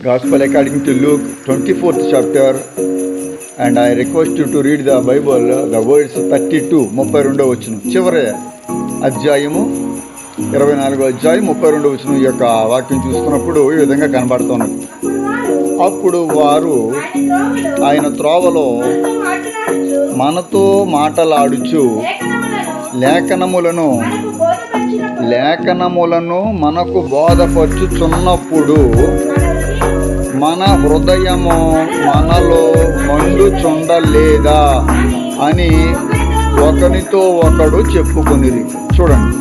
Gospel according to Luke 24th chapter, and I request you to read the Bible, the words 32 వచనం, చివరి అధ్యాయము 24వ అధ్యాయం 32వ వచనం. ఈ యొక్క వాక్యం చూస్తున్నప్పుడు ఈ విధంగా కనబడుతున్నది. అప్పుడు వారు ఆయన త్రోవలో మనతో మాటలాడుచు లేఖనములను మనకు బోధపరచుచున్నప్పుడు మన హృదయము మనలో మండుచుండలేదా అని ఒకరితో ఒకడు చెప్పుకొనిరి. చూడండి,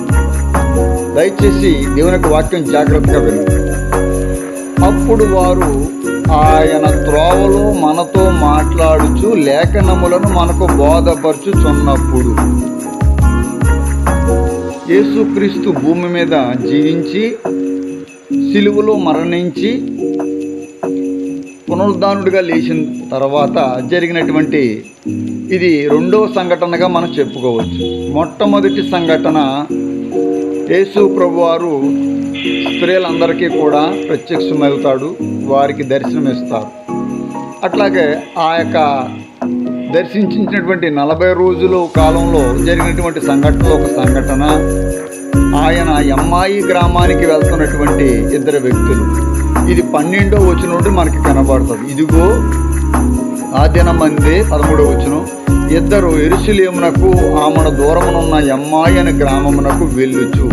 దయచేసి దేవునికి వాక్యం జాగ్రత్తగా వినండి. అప్పుడు వారు ఆయన త్రోవలో మనతో మాట్లాడుచు లేఖనములను మనకు బోధపరచుచున్నప్పుడు. యేసుక్రీస్తు భూమి మీద జీవించి సిలువలో మరణించి పునరుద్ధానుడిగా లేచిన తర్వాత జరిగినటువంటి ఇది రెండవ సంఘటనగా మనం చెప్పుకోవచ్చు. మొట్టమొదటి సంఘటన, యేసు ప్రభువారు స్త్రీలందరికీ కూడా ప్రత్యక్షమవుతాడు, వారికి దర్శనమిస్తారు. అట్లాగే ఆ యొక్క దర్శించినటువంటి 40 రోజుల కాలంలో జరిగినటువంటి సంఘటనలో ఒక సంఘటన, ఆయన ఎమ్మాయి గ్రామానికి వెళ్తున్నటువంటి ఇద్దరు వ్యక్తులు. ఇది 12వ వచనం నుండి మనకి కనబడుతుంది. ఇదిగో ఆ దినమందే 13వ వచనం, ఇద్దరు యెరూషలేమునకు ఆమెను దూరమునున్న ఎమ్మాయి అనే గ్రామమునకు వెళ్ళుచు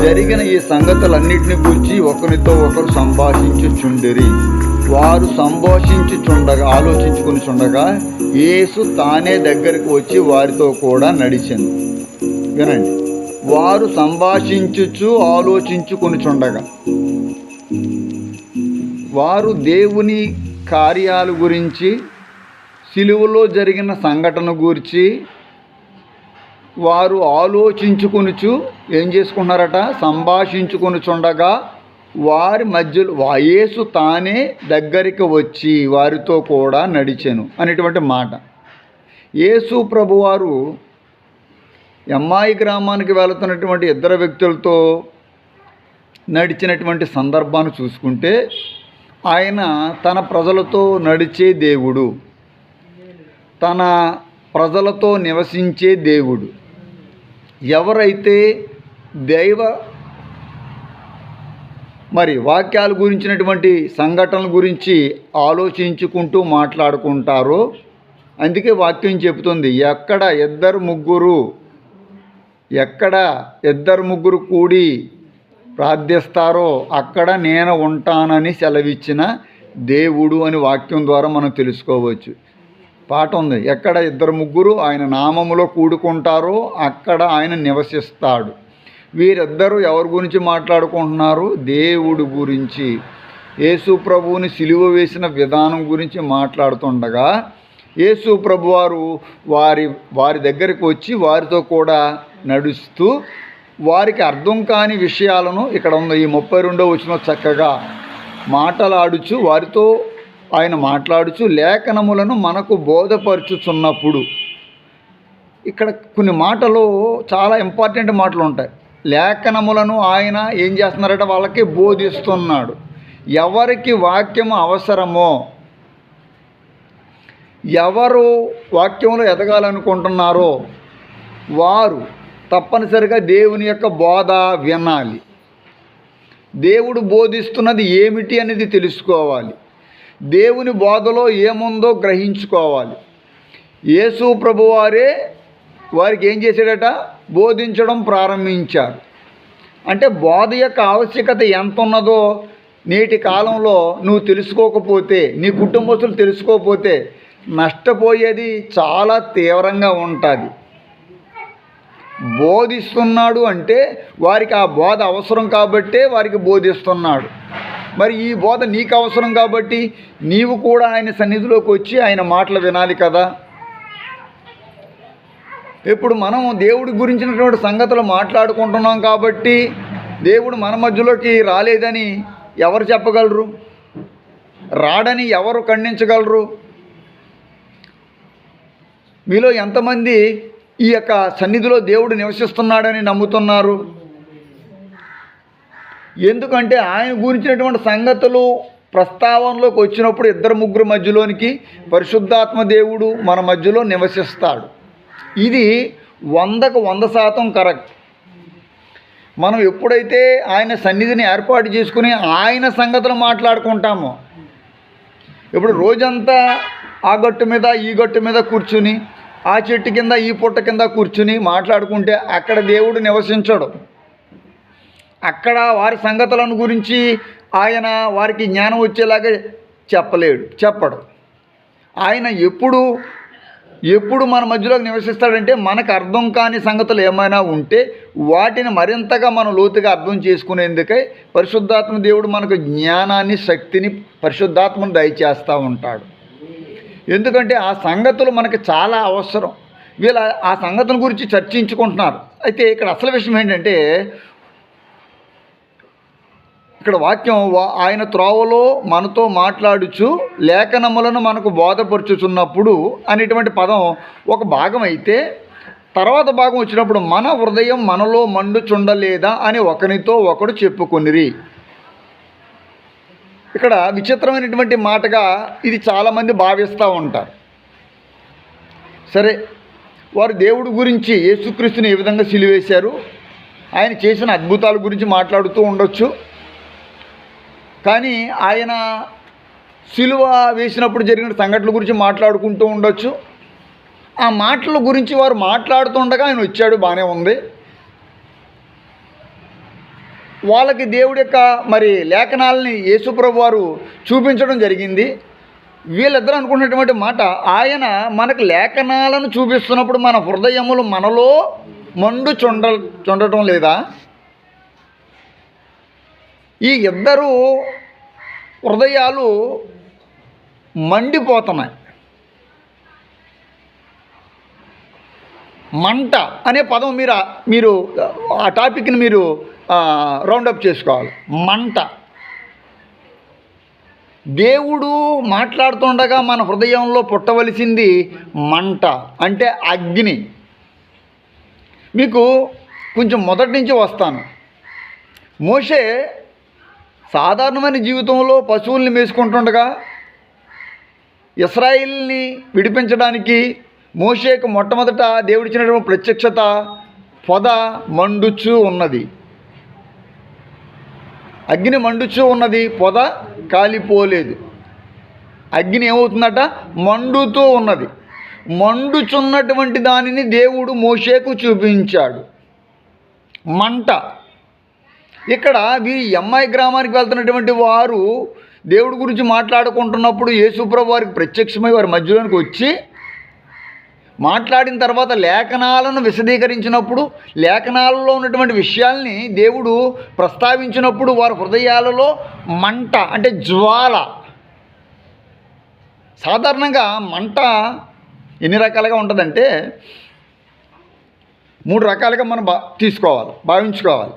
జరిగిన ఈ సంగతులన్నిటిని గురించి ఒకరితో ఒకరు సంభాషించుచుండిరి. వారు ఆలోచించుకుని చుండగా యేసు తానే దగ్గరికి వచ్చి వారితో కూడా నడిచెను. వినండి, వారు ఆలోచించుకుని చుండగా వారు దేవుని కార్యాల గురించి, సిలువలో జరిగిన సంఘటన గురించి వారు ఆలోచించుకొనుచు ఏం చేసుకున్నారట, సంభాషించుకొని చుండగా వారి మధ్యలో యేసు తానే దగ్గరికి వచ్చి వారితో కూడా నడిచెను అనేటువంటి మాట. యేసు ప్రభువారు ఎమ్మాయి గ్రామానికి వెళుతున్నటువంటి ఇద్దరు వ్యక్తులతో నడిచినటువంటి సందర్భాన్ని చూసుకుంటే, ఆయన తన ప్రజలతో నడిచే దేవుడు, తన ప్రజలతో నివసించే దేవుడు. ఎవరైతే వాక్యాల గురించినటువంటి సంఘటనల గురించి ఆలోచించుకుంటూ మాట్లాడుకుంటారో, అందుకే వాక్యం చెబుతుంది, ఎక్కడ ఇద్దరు ముగ్గురు కూడి ప్రార్థిస్తారో అక్కడ నేను ఉంటానని సెలవిచ్చిన దేవుడు అని వాక్యం ద్వారా మనం తెలుసుకోవచ్చు. పాట ఉంది, ఎక్కడ ఇద్దరు ముగ్గురు ఆయన నామములో కూడుకుంటారో అక్కడ ఆయన నివసిస్తాడు. వీరిద్దరూ ఎవరి గురించి మాట్లాడుకుంటున్నారు? దేవుడు గురించి, యేసు ప్రభువుని సిలువ వేసిన విధానం గురించి మాట్లాడుతుండగా యేసు ప్రభువారు వారి దగ్గరికి వచ్చి వారితో కూడా నడుస్తూ వారికి అర్థం కాని విషయాలను, ఇక్కడ ఉన్న ఈ 32వ వచనం చక్కగా మాటలాడుచు వారితో ఆయన మాట్లాడుచు లేఖనములను మనకు బోధపరచుచున్నప్పుడు. ఇక్కడ కొన్ని మాటలు చాలా ఇంపార్టెంట్ మాటలు ఉంటాయి. లేఖనములను ఆయన ఏం చేస్తున్నారట, వాళ్ళకి బోధిస్తున్నాడు. ఎవరికి వాక్యం అవసరమో, ఎవరు వాక్యంలో ఎదగాలనుకుంటున్నారో వారు తప్పనిసరిగా దేవుని యొక్క బోధ వినాలి. దేవుడు బోధిస్తున్నది ఏమిటి అనేది తెలుసుకోవాలి. దేవుని బోధలో ఏముందో గ్రహించుకోవాలి. యేసు ప్రభువారే వారికి ఏం చేశాడట, బోధించడం ప్రారంభించారు. అంటే బోధ యొక్క ఆవశ్యకత ఎంత ఉన్నదో నేటి కాలంలో నువ్వు తెలుసుకోకపోతే, నీ కుటుంబస్తులు తెలుసుకోకపోతే నష్టపోయేది చాలా తీవ్రంగా ఉంటుంది. బోధిస్తున్నాడు అంటే వారికి ఆ బోధ అవసరం కాబట్టే వారికి బోధిస్తున్నాడు. మరి ఈ బోధ నీకు అవసరం కాబట్టి నీవు కూడా ఆయన సన్నిధిలోకి వచ్చి ఆయన మాటలు వినాలి కదా. ఇప్పుడు మనం దేవుడి గురించినటువంటి సంగతులు మాట్లాడుకుంటున్నాం కాబట్టి దేవుడు మన మధ్యలోకి రాలేదని ఎవరు చెప్పగలరు? రాడని ఎవరు ఖండించగలరు? మీలో ఎంతమంది ఈ యొక్క సన్నిధిలో దేవుడు నివసిస్తున్నాడని నమ్ముతున్నారు? ఎందుకంటే ఆయన గురించినటువంటి సంగతులు ప్రస్తావనలోకి వచ్చినప్పుడు ఇద్దరు ముగ్గురు మధ్యలోనికి పరిశుద్ధాత్మ దేవుడు మన మధ్యలో నివసిస్తాడు. ఇది 100% కరెక్ట్. మనం ఎప్పుడైతే ఆయన సన్నిధిని ఏర్పాటు చేసుకుని ఆయన సంగతులు మాట్లాడుకుంటామో, ఇప్పుడు రోజంతా ఆ గట్టు మీద ఈ గట్టు మీద కూర్చుని, ఆ చెట్టు కింద ఈ పుట్ట కింద కూర్చుని మాట్లాడుకుంటే అక్కడ దేవుడు నివసించడు. అక్కడ వారి సంగతులను గురించి ఆయన వారికి జ్ఞానం వచ్చేలాగా చెప్పడు. ఆయన ఎప్పుడు మన మధ్యలోకి నివసిస్తాడంటే మనకు అర్థం కాని సంగతులు ఏమైనా ఉంటే వాటిని మరింతగా మనం లోతుగా అర్థం చేసుకునేందుకై పరిశుద్ధాత్మ దేవుడు మనకు జ్ఞానాన్ని, శక్తిని, పరిశుద్ధాత్మను దయచేస్తూ ఉంటాడు. ఎందుకంటే ఆ సంగతులు మనకు చాలా అవసరం. వీళ్ళు ఆ సంగతుల గురించి చర్చించుకుంటున్నారు. అయితే ఇక్కడ అసలు విషయం ఏంటంటే, ఇక్కడ వాక్యం ఆయన త్రోవలో మనతో మాట్లాడుచు లేఖనములను మనకు బోధపరుచుచున్నప్పుడు అనేటువంటి పదం ఒక భాగం అయితే, తర్వాత భాగం వచ్చినప్పుడు మన హృదయం మనలో మండుచుండలేదా అని ఒకరితో ఒకడు చెప్పుకొనిరి. ఇక్కడ విచిత్రమైనటువంటి మాటగా ఇది చాలామంది భావిస్తూ ఉంటారు. సరే, వారు దేవుడి గురించి, యేసుక్రీస్తుని ఏ విధంగా సిలువేశారు, ఆయన చేసిన అద్భుతాల గురించి మాట్లాడుతూ ఉండొచ్చు. కానీ ఆయన సిలువ వేసినప్పుడు జరిగిన సంఘటనల గురించి మాట్లాడుకుంటూ ఉండొచ్చు. ఆ మాటల గురించి వారు మాట్లాడుతుండగా ఆయన వచ్చాడు, బాగానే ఉంది. వాళ్ళకి దేవుడి యొక్క లేఖనాలని యేసుప్రభు వారు చూపించడం జరిగింది. వీళ్ళిద్దరూ అనుకున్నటువంటి మాట, ఆయన మనకు లేఖనాలను చూపిస్తున్నప్పుడు మన హృదయములు మనలో చుండటం లేదా? ఈ ఇద్దరు హృదయాలు మండిపోతున్నాయి. మంట అనే పదం మీరు ఆ టాపిక్ని మీరు రౌండప్ చేసుకోవాలి. మంట. దేవుడు మాట్లాడుతుండగా మన హృదయంలో పుట్టవలసింది మంట, అంటే అగ్ని. మీకు కొంచెం మొదటి నుంచి వస్తాను. మోషే సాధారణమైన జీవితంలో పశువుల్ని మేసుకుంటుండగా ఇశ్రాయేలుని విడిపించడానికి మోషేకు మొట్టమొదట దేవుడిచ్చినటువంటి ప్రత్యక్షత పొద మండుచు ఉన్నది, అగ్ని మండుచు ఉన్నది, పొద కాలిపోలేదు. అగ్ని ఏమవుతుందట? మండుతూ ఉన్నది. మండుచున్నటువంటి దానిని దేవుడు మోషేకు చూపించాడు, మంట. ఇక్కడ ఈ అమ్మాయి గ్రామానికి వెళ్తున్నటువంటి వారు దేవుడి గురించి మాట్లాడుకుంటున్నప్పుడు యేసుప్రభు వారికి ప్రత్యక్షమై వారి మధ్యలోనికి వచ్చి మాట్లాడిన తర్వాత లేఖనాలను విశదీకరించినప్పుడు, లేఖనాలలో ఉన్నటువంటి విషయాల్ని దేవుడు ప్రస్తావించినప్పుడు వారి హృదయాలలో మంట, అంటే జ్వాల. సాధారణంగా మంట ఎన్ని రకాలుగా ఉంటుందంటే 3 రకాలుగా మనం భావించుకోవాలి.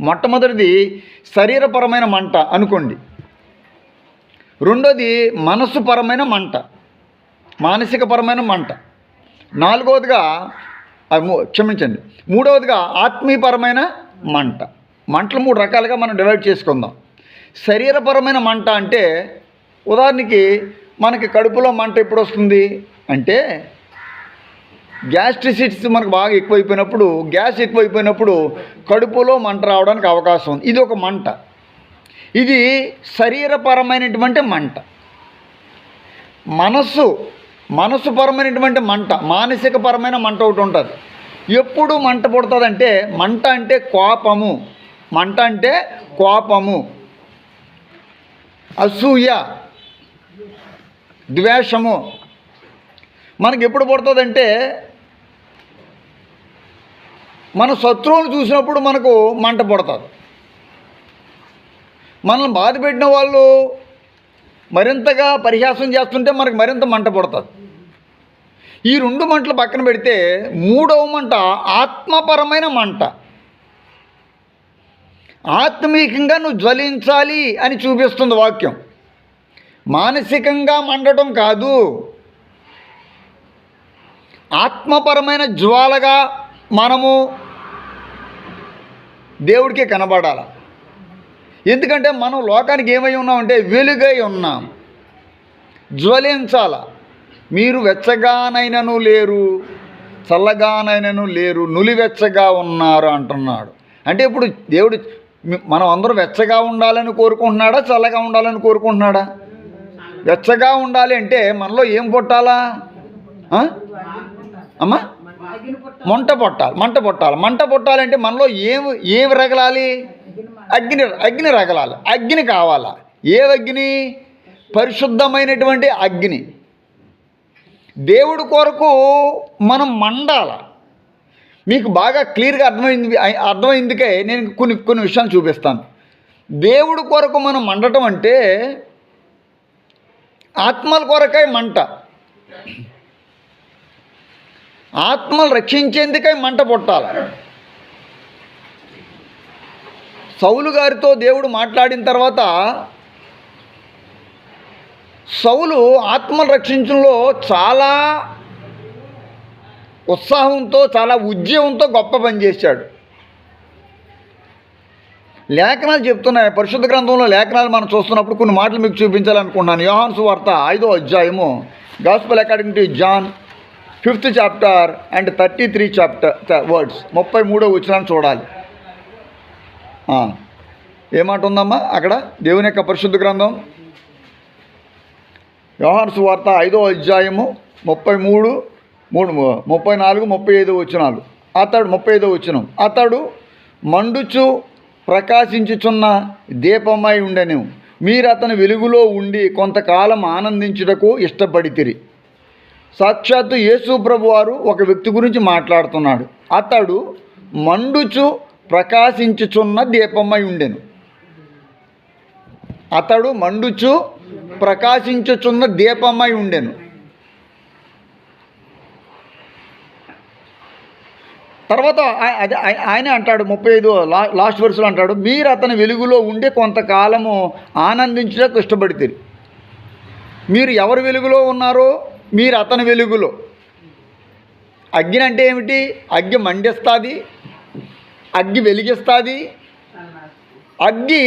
మొట్టమొదటిది శరీరపరమైన మంట అనుకోండి. రెండోది మనస్సుపరమైన మంట, మానసికపరమైన మంట. మూడవదిగా ఆత్మీయపరమైన మంట. మంటలు 3 రకాలుగా మనం డివైడ్ చేసుకుందాం. శరీరపరమైన మంట అంటే, ఉదాహరణకి మనకి కడుపులో మంట ఎప్పుడు వస్తుంది అంటే, గ్యాస్ట్రిసిటీస్ మనకు బాగా ఎక్కువైపోయినప్పుడు, గ్యాస్ ఎక్కువైపోయినప్పుడు కడుపులో మంట రావడానికి అవకాశం ఉంది. ఇది ఒక మంట. ఇది శరీరపరమైనటువంటి మంట. మనస్సుపరమైనటువంటి మంట, మానసికపరమైన మంట ఒకటి ఉంటుంది. ఎప్పుడు మంట పుడుతుందంటే, మంట అంటే కోపము, అసూయ, ద్వేషము. మనకి ఎప్పుడు పుడుతుందంటే, మన శత్రువులు చూసినప్పుడు మనకు మంట పుడుతుంది. మనల్ని బాధ పెట్టిన వాళ్ళు మరింతగా పరిహాసం చేస్తుంటే మనకు మరింత మంట పుడుతుంది. ఈ 2 మంటలు పక్కన పెడితే, 3వ మంట ఆత్మపరమైన మంట. ఆత్మీయంగా నువ్వు జ్వలించాలి అని చూపిస్తుంది వాక్యం. మానసికంగా మండటం కాదు, ఆత్మపరమైన జ్వాలగా మనము దేవుడికి కనబడాలి. ఎందుకంటే మనం లోకానికి ఏమై ఉన్నామంటే వెలుగై ఉన్నాం, జ్వలించాల. మీరు వెచ్చగానైనను లేరు, చల్లగానైనను లేరు, నులివెచ్చగా ఉన్నారు అంటున్నాడు. అంటే ఇప్పుడు దేవుడు మనం అందరూ వెచ్చగా ఉండాలని కోరుకుంటున్నాడా, చల్లగా ఉండాలని కోరుకుంటున్నాడా? వెచ్చగా ఉండాలి అంటే మనలో ఏం పుట్టాలా అమ్మా? మంట పుట్టాలి. మంట పుట్టాలంటే మనలో ఏమి రగలాలి? అగ్ని రగలాలి. అగ్ని కావాలా? ఏ అగ్ని? పరిశుద్ధమైనటువంటి అగ్ని. దేవుడి కొరకు మనం మండాల. మీకు బాగా క్లియర్గా అర్థమైందికే నేను కొన్ని విషయాలు చూపిస్తాను. దేవుడి కొరకు మనం మండటం అంటే ఆత్మల కొరకై మంట, ఆత్మలు రక్షించేందుకై మంట పుట్టాలి. సౌలు గారితో దేవుడు మాట్లాడిన తర్వాత సౌలు ఆత్మలు రక్షించడంలో చాలా ఉత్సాహంతో, చాలా ఉద్యమంతో గొప్ప పని చేశాడు. లేఖనాలు చెప్తున్నాయి, పరిశుద్ధ గ్రంథంలో లేఖనాలు మనం చూస్తున్నప్పుడు కొన్ని మాటలు మీకు చూపించాలనుకుంటున్నాను. యోహాను సువార్త 5వ అధ్యాయము, gospel according to John 5th chapter and 33 words, 33వ వచనాన్ని చూడాలి. ఏమాట ఉందమ్మా అక్కడ? దేవుని యొక్క పరిశుద్ధ గ్రంథం యోహాను సువార్త 5వ అధ్యాయము 33, 34, 35 వచనాలు. 35వ వచనం, అతడు మండుచు ప్రకాశించుచున్న దీపమై ఉండెను, మీరు అతని వెలుగులో ఉండి కొంతకాలం ఆనందించుటకు ఇష్టపడితిరి. సాక్షాత్తు యేసు ప్రభు వారు ఒక వ్యక్తి గురించి మాట్లాడుతున్నాడు. అతడు మండుచు ప్రకాశించుచున్న దీపమై ఉండెను. అతడు మండుచు ప్రకాశించుచున్న దీపమై ఉండెను. తర్వాత ఆయన అంటాడు 35 లాస్ట్ వర్స్లో అంటాడు, మీరు అతని వెలుగులో ఉండి కొంతకాలము ఆనందించడానికి ఇష్టపడితే. మీరు ఎవరి వెలుగులో ఉన్నారో? మీరు అతని వెలుగులో. అగ్ని అంటే ఏమిటి? అగ్గి మండిస్తుంది, అగ్గి వెలిగిస్తుంది, అగ్గి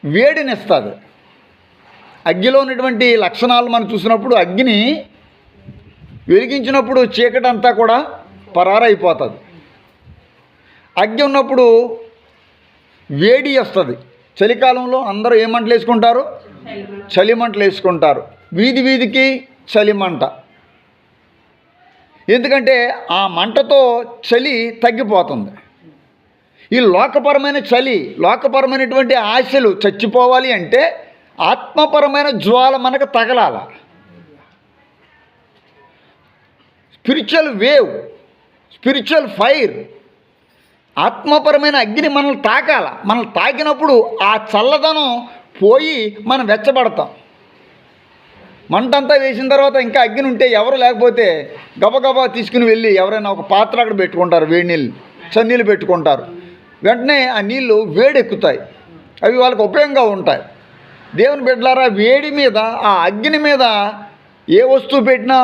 వేడినిస్తుంది. అగ్గిలో ఉన్నటువంటి లక్షణాలు మనం చూసినప్పుడు అగ్గిని వెలిగించినప్పుడు చీకటి అంతా కూడా పరారైపోతుంది. అగ్గి ఉన్నప్పుడు వేడి వస్తుంది. చలికాలంలో అందరూ ఏ మంటలు వేసుకుంటారు? చలిమంటలు వేసుకుంటారు. వీధికి చలిమంట. ఎందుకంటే ఆ మంటతో చలి తగ్గిపోతుంది. ఈ లోకపరమైన చలి, లోకపరమైనటువంటి ఆశలు చచ్చిపోవాలి అంటే ఆత్మపరమైన జ్వాల మనకు తగలాల. స్పిరిచువల్ వేవ్, స్పిరిచువల్ ఫైర్, ఆత్మపరమైన అగ్ని మనల్ని తాకాల. మనల్ని తాకినప్పుడు ఆ చల్లదనం పోయి మనం వెచ్చబడతాం. మంటంతా వేసిన తర్వాత ఇంకా అగ్ని ఉంటే ఎవరు లేకపోతే గబగబా తీసుకుని వెళ్ళి ఎవరైనా ఒక పాత్ర అక్కడ పెట్టుకుంటారు, వేడి నీళ్ళు, చన్నీళ్ళు పెట్టుకుంటారు. వెంటనే ఆ నీళ్ళు వేడెక్కుతాయి, అవి వాళ్ళకి ఉపయోగంగా ఉంటాయి. దేవుని బిడ్డలారా, వేడి మీద, ఆ అగ్ని మీద ఏ వస్తువు పెట్టినా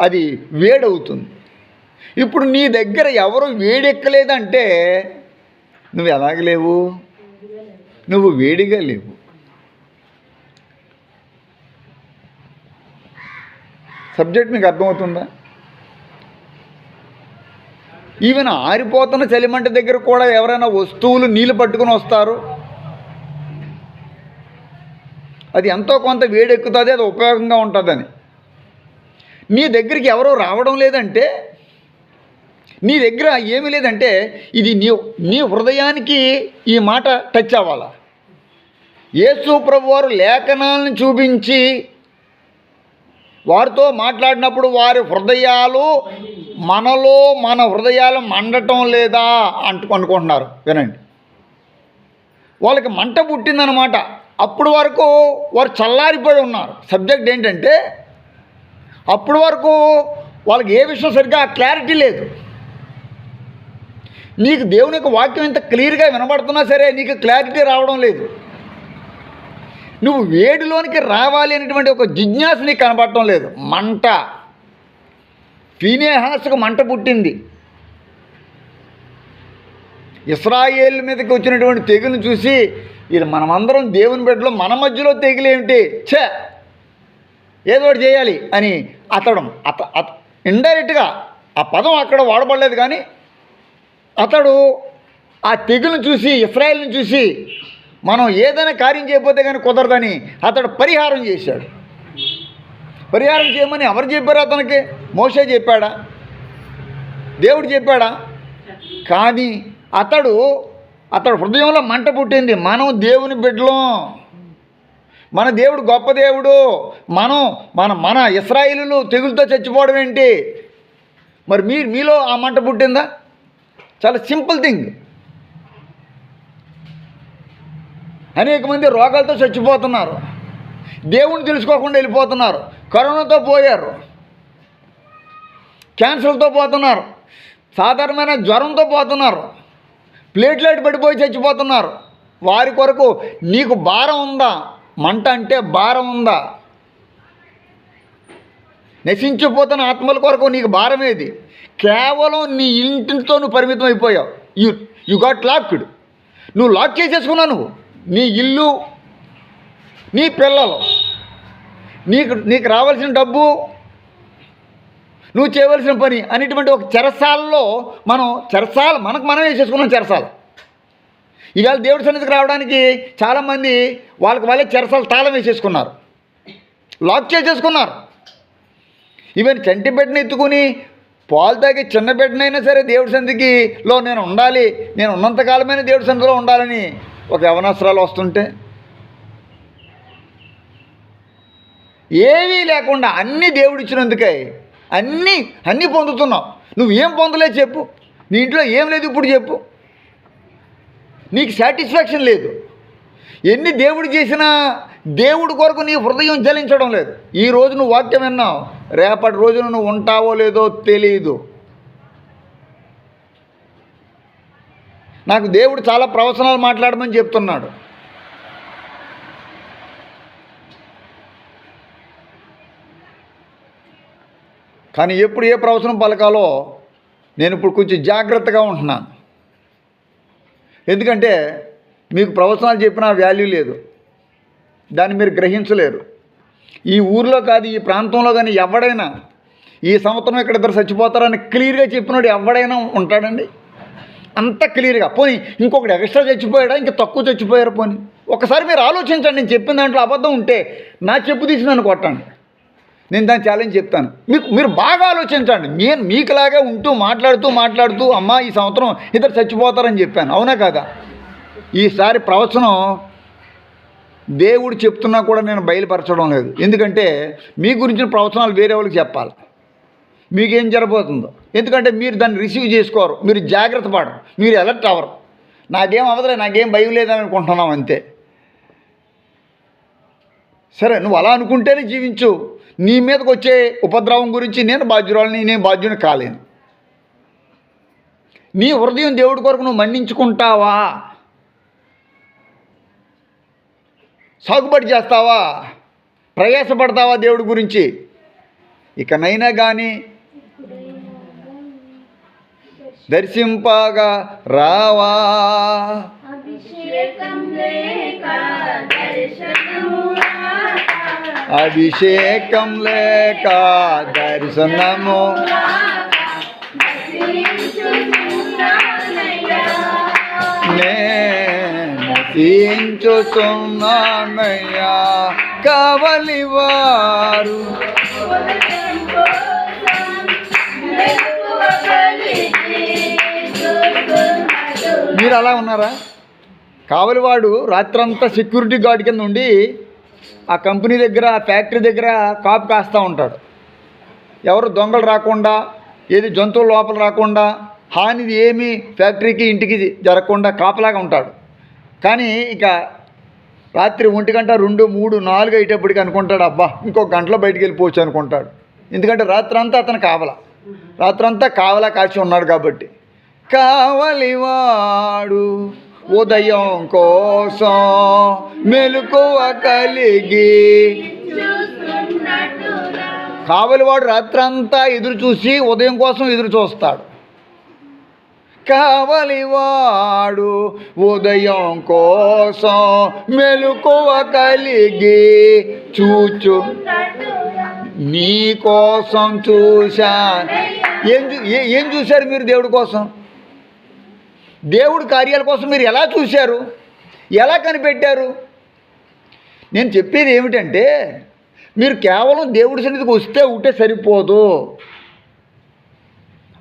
అది వేడవుతుంది. ఇప్పుడు నీ దగ్గర ఎవరు వేడెక్కలేదంటే నువ్వు ఎలాగలేవు? నువ్వు వేడిగా లేవు. సబ్జెక్ట్ మీకు అర్థమవుతుందా? ఈవెన్ ఆరిపోతున్న చలిమంట దగ్గర కూడా ఎవరైనా వస్తువులు నీళ్ళు పట్టుకుని వస్తారు. అది ఎంతో కొంత వేడెక్కుతుంది, అది ఉపయోగంగా ఉంటుందని. నీ దగ్గరికి ఎవరో రావడం లేదంటే, నీ దగ్గర ఏమీ లేదంటే, ఇది నీ హృదయానికి ఈ మాట టచ్ అవ్వాలా. యేసు ప్రభువారు లేఖనాలను చూపించి వారితో మాట్లాడినప్పుడు వారి హృదయాలు మనలో, మన హృదయాలు మండటం లేదా అనుకుంటున్నారు. వినండి, వాళ్ళకి మంట పుట్టిందనమాట. అప్పుడు వరకు వారు చల్లారిపోయి ఉన్నారు. సబ్జెక్ట్ ఏంటంటే, అప్పుడు వరకు వాళ్ళకి ఏ విషయం సరిగ్గా క్లారిటీ లేదు. నీకు దేవుని యొక్క వాక్యం ఇంత క్లియర్గా వినబడుతున్నా సరే నీకు క్లారిటీ రావడం లేదు. నువ్వు వేడిలోనికి రావాలి అనేటువంటి ఒక జిజ్ఞాస నీకు కనబడటం లేదు. మంట, ఫీనేహాసుకు మంట పుట్టింది. ఇశ్రాయేల్ మీదకి వచ్చినటువంటి తెగులు చూసి ఇది మనమందరం దేవుని బిడ్డలో మన మధ్యలో తెగులేమిటి, ఛే ఏదో ఒకటి చేయాలి అని అతడు ఇండైరెక్ట్గా ఆ పదం అక్కడ వాడబడలేదు, కానీ అతడు ఆ తెగులను చూసి ఇశ్రాయేల్ని చూసి మనం ఏదైనా కార్యం చేయకపోతే కానీ కుదరదని అతడు పరిహారం చేశాడు. పరిహారం చేయమని ఎవరు చెప్పారు అతనికి? మోషే చెప్పాడా? దేవుడు చెప్పాడా? కానీ అతడు హృదయంలో మంట పుట్టింది, మనం దేవుని బిడ్డలం, మన దేవుడు గొప్ప దేవుడు, మన ఇశ్రాయేలీయులు తెగులతో చచ్చిపోవడం ఏంటి? మరి మీలో ఆ మంట పుట్టిందా? చాలా సింపుల్ థింగ్. అనేక మంది రోగాలతో చచ్చిపోతున్నారు, దేవుణ్ణి తెలుసుకోకుండా వెళ్ళిపోతున్నారు, కరోనాతో పోయారు, క్యాన్సర్తో పోతున్నారు, సాధారణమైన జ్వరంతో పోతున్నారు, ప్లేట్లెట్ పడిపోయి చచ్చిపోతున్నారు. వారి కొరకు నీకు భారం ఉందా? మంట అంటే భారం ఉందా? నశించిపోతున్న ఆత్మల కొరకు నీకు భారం ఏది? కేవలం నీ ఇంటితో నువ్వు పరిమితం అయిపోయావు. You got locked. నువ్వు లాక్ చేసేసుకున్నావు. నువ్వు, నీ ఇల్లు, నీ పిల్లలు, నీకు రావాల్సిన డబ్బు, నువ్వు చేయవలసిన పని అనేటువంటి ఒక చెరసాలలో మనకు మనం వేసేసుకున్నాం చెరసాల. ఇవాళ దేవుడి సన్నిధికి రావడానికి చాలామంది వాళ్ళే చెరసాల తాళం వేసేసుకున్నారు, లాక్ చేసేసుకున్నారు. ఈవెన్ చంటి బిడ్డని ఎత్తుకుని పాలు తాగి చిన్న బిడ్డనైనా సరే దేవుడి సన్నిధిలో నేను ఉండాలి, నేను ఉన్నంతకాలమైన దేవుడి సన్నిధిలో ఉండాలని ఒక యవనస్త్రాలు వస్తుంటే ఏవీ లేకుండా అన్నీ దేవుడు ఇచ్చినందుకే అన్నీ పొందుతున్నావు. నువ్వేం పొందలేదు చెప్పు? నీ ఇంట్లో ఏం లేదు ఇప్పుడు చెప్పు? నీకు సాటిస్ఫాక్షన్ లేదు. ఎన్ని దేవుడు చేసినా దేవుడి కొరకు నీ హృదయం జలించడం లేదు. ఈరోజు నువ్వు వాక్యం విన్నావు, రేపటి రోజున నువ్వు ఉంటావో లేదో తెలియదు. నాకు దేవుడు చాలా ప్రవచనాలు మాట్లాడమని చెప్తున్నాడు. కానీ ఎప్పుడు ఏ ప్రవచనం పలకాలో నేను ఇప్పుడు కొంచెం జాగ్రత్తగా ఉంటున్నాను. ఎందుకంటే మీకు ప్రవచనాలు చెప్పినా వాల్యూ లేదు, దాన్ని మీరు గ్రహించలేరు. ఈ ఊర్లో కాదు, ఈ ప్రాంతంలో కానీ ఎవడైనా ఈ సంవత్సరం ఇక్కడ ఇద్దరు చచ్చిపోతారని క్లియర్గా చెప్పినోడు ఎవడైనా ఉంటాడండి? అంత క్లియర్గా. పోనీ ఇంకొకటి ఎక్స్ట్రా చచ్చిపోయాడా, ఇంకా తక్కువ చచ్చిపోయారు? పోనీ ఒకసారి మీరు ఆలోచించండి. నేను చెప్పిన దాంట్లో అబద్ధం ఉంటే నా చెప్పు తీసి నన్ను కొట్టండి, నేను దాన్ని ఛాలెంజ్ చెప్తాను. మీరు బాగా ఆలోచించండి. నేను మీకులాగా మాట్లాడుతూ అమ్మా ఈ సంవత్సరం ఇద్దరు చచ్చిపోతారని చెప్పాను, అవునా కాదా? ఈసారి ప్రవచనం దేవుడు చెప్తున్నా కూడా నేను బయలుపరచడం లేదు. ఎందుకంటే మీ గురించిన ప్రవచనాలు వేరే వాళ్ళకి చెప్పాలి, మీకేం జరగబోతుందో. ఎందుకంటే మీరు దాన్ని రిసీవ్ చేసుకోరు, మీరు జాగ్రత్త పడరు, మీరు అలర్ట్ అవ్వరు. నాకేం అవ్వదులే, నాకేం భయం లేదని అనుకుంటున్నాం అంతే. సరే, నువ్వు అలా అనుకుంటేనే జీవించు. నీ మీదకి వచ్చే ఉపద్రవం గురించి నేను బాధ్యుని కాలేను. నీ హృదయం దేవుడి కొరకు నువ్వు మన్నించుకుంటావా? సాగుబడి చేస్తావా? ప్రయాసపడతావా దేవుడి గురించి? ఇకనైనా కానీ దర్శింపగా రావా? అభిషేకం లేక దర్శనము నశించుతున్నానయ్యా. కావలివారు మీరు అలా ఉన్నారా? కావలివాడు రాత్రంతా సెక్యూరిటీ గార్డ్ కింద ఉండి ఆ కంపెనీ దగ్గర, ఆ ఫ్యాక్టరీ దగ్గర కాపు కాస్తూ ఉంటాడు. ఎవరు దొంగలు రాకుండా, ఏది జంతువులు లోపల రాకుండా, హానిది ఏమీ ఫ్యాక్టరీకి ఇంటికి జరగకుండా కాపలాగా ఉంటాడు. కానీ ఇక రాత్రి 1 గంట 2, 3, 4 అయ్యేటప్పటికి అనుకుంటాడు, అబ్బా ఇంకో గంటలో బయటికి వెళ్ళిపోవచ్చు అనుకుంటాడు. ఎందుకంటే రాత్రంతా అతను రాత్రంతా కావలా కాచి ఉన్నాడు కాబట్టి. కావలివాడు ఉదయం కోసం మెలకువ కలిగి, కావలివాడు రాత్రంతా ఎదురు చూసి ఉదయం కోసం ఎదురు చూస్తాడు. కావలివాడు ఉదయం కోసం మెలకువ కలిగి చూచు నీ కోసం చూశా. ఏం చూశారు మీరు దేవుడి కోసం? దేవుడి కార్యాల కోసం మీరు ఎలా చూశారు? ఎలా కనిపెట్టారు? నేను చెప్పేది ఏమిటంటే, మీరు కేవలం దేవుడి సన్నిధికి వస్తే ఉంటే సరిపోదు.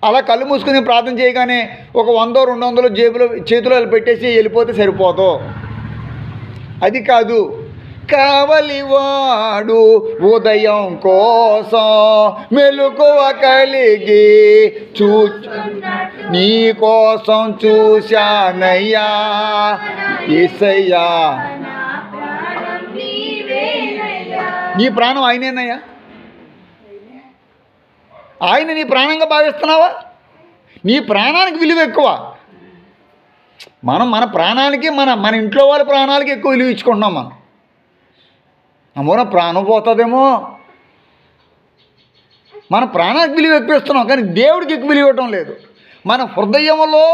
అలా కళ్ళు మూసుకుని ప్రార్థన చేయగానే ఒక 100 200 జేబులో చేతిలో పెట్టేసి వెళ్ళిపోతే సరిపోదు. అది కాదు. కావలివాడు ఉదయం కోసం మెలకువ కలిగి నీ కోసం చూశానయ్యా యేసయ్యా. నీ ప్రాణం ఆయనేనయ్యా. ఆయన నీ ప్రాణంగా భావిస్తున్నావా? నీ ప్రాణానికి విలువ ఎక్కువ. మన ప్రాణానికి మన ఇంట్లో వాళ్ళ ప్రాణాలకి ఎక్కువ విలువ ఇచ్చుకుంటున్నాం మనం. అమ్మో నా ప్రాణం పోతుందేమో, మన ప్రాణానికి విలువ ఎక్కువ ఇస్తున్నాం, కానీ దేవుడికి ఎక్కువ విలువ ఇవ్వటం లేదు. మన హృదయంలో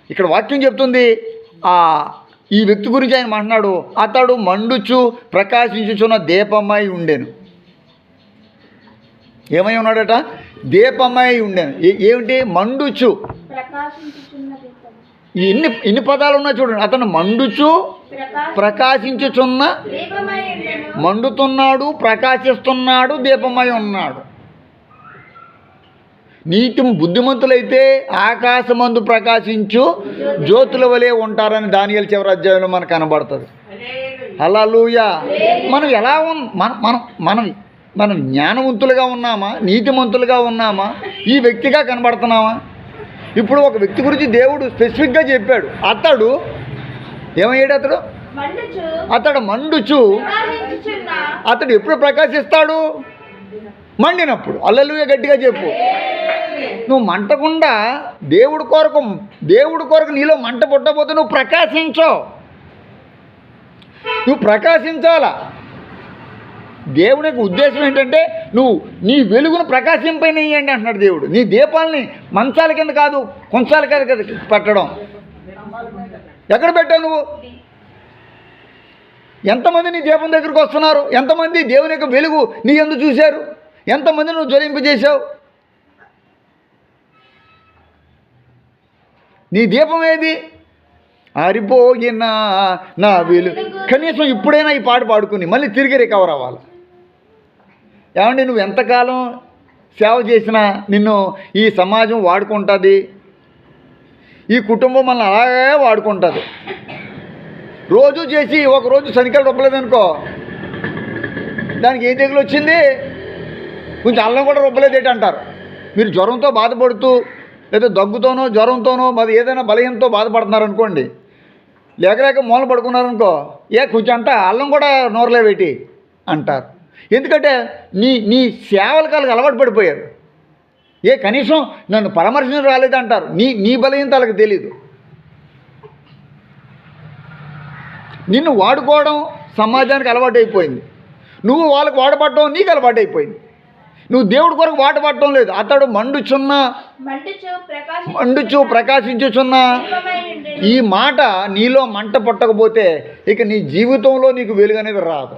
ఇక్కడ వాక్యం చెప్తుంది, ఈ వ్యక్తి గురించి ఆయన మాట్లాడు, అతడు మండుచు ప్రకాశించుచున్న దీపమై ఉండెను. ఏమై ఉన్నాడట? దీపమై ఉండెను. ఏమిటి? మండుచు. ఇన్ని పదాలు ఉన్నాయి చూడండి. అతను మండుచు ప్రకాశించుచున్న, మండుతున్నాడు, ప్రకాశిస్తున్నాడు, దీపమై ఉన్నాడు. నీతి బుద్ధిమంతులైతే ఆకాశమందు ప్రకాశించు జ్యోతుల వలె ఉంటారని దానియేలు చివరి అధ్యాయంలో మనకు కనబడుతుంది. హల్లెలూయా. మనం ఎలా మనం జ్ఞానవంతులుగా ఉన్నామా? నీతిమంతులుగా ఉన్నామా? ఈ వ్యక్తిగా కనబడుతున్నామా? ఇప్పుడు ఒక వ్యక్తి గురించి దేవుడు స్పెసిఫిక్గా చెప్పాడు. అతడు ఏమయ్యాడు? అతడు మండుచు. అతడు ఎప్పుడు ప్రకాశిస్తాడు? మండినప్పుడు. హల్లెలూయా గట్టిగా చెప్పు. నువ్వు మంటకుండా దేవుడి కొరకు నీలో మంట పుట్టకపోతే నువ్వు ప్రకాశించవు. నువ్వు ప్రకాశించాలా. దేవుని యొక్క ఉద్దేశం ఏంటంటే నువ్వు నీ వెలుగును ప్రకాశింపనియండి అంటున్నాడు దేవుడు. నీ దీపాలని మంచాల కింద కాదు, కొంచాల కింద పెట్టడం. ఎక్కడ పెట్టావు నువ్వు? ఎంతమంది నీ దీపం దగ్గరికి వస్తున్నారు? ఎంతమంది దేవుని యొక్క వెలుగు నీ యందు చూశారు? ఎంతమంది నువ్వు జ్వలింపజేశావు? నీ దీపం ఏది? ఆరిపోయిన నా వెలుగు. కనీసం ఇప్పుడైనా ఈ పాట పాడుకుని మళ్ళీ తిరిగి రికవర్ అవ్వాలి. ఏమండి, నువ్వు ఎంతకాలం సేవ చేసినా నిన్ను ఈ సమాజం వాడుకుంటుంది, ఈ కుటుంబం మనల్ని అలాగే వాడుకుంటుంది. రోజు చేసి ఒకరోజు శనికాయలు రొప్పలేదనుకో, దానికి ఏం తెగులు వచ్చింది? కొంచెం అల్లం కూడా రొప్పలేదేంటి అంటారు. మీరు జ్వరంతో బాధపడుతూ లేదా దగ్గుతోనో జ్వరంతోనో మరి ఏదైనా బలహీనతో బాధపడుతున్నారనుకోండి, లేక మూల పడుకున్నారనుకో, కొంచెం అంట అల్లం కూడా నోరలే పెట్టి అంటారు. ఎందుకంటే నీ సేవలకాలకు అలవాటు పడిపోయారు. కనీసం నన్ను పరామర్శించడం రాలేదంటారు. నీ బలహీనత వాళ్ళకి తెలీదు. నిన్ను వాడుకోవడం సమాజానికి అలవాటు అయిపోయింది. నువ్వు వాళ్ళకి వాడబడటం నీకు అలవాటు అయిపోయింది. నువ్వు దేవుడి కొరకు వాడబడటం లేదు. అతడు మండుచు ప్రకాశించుచున్న. ఈ మాట నీలో మంట పుట్టకపోతే ఇక నీ జీవితంలో నీకు వెలుగు అనేది రాదు.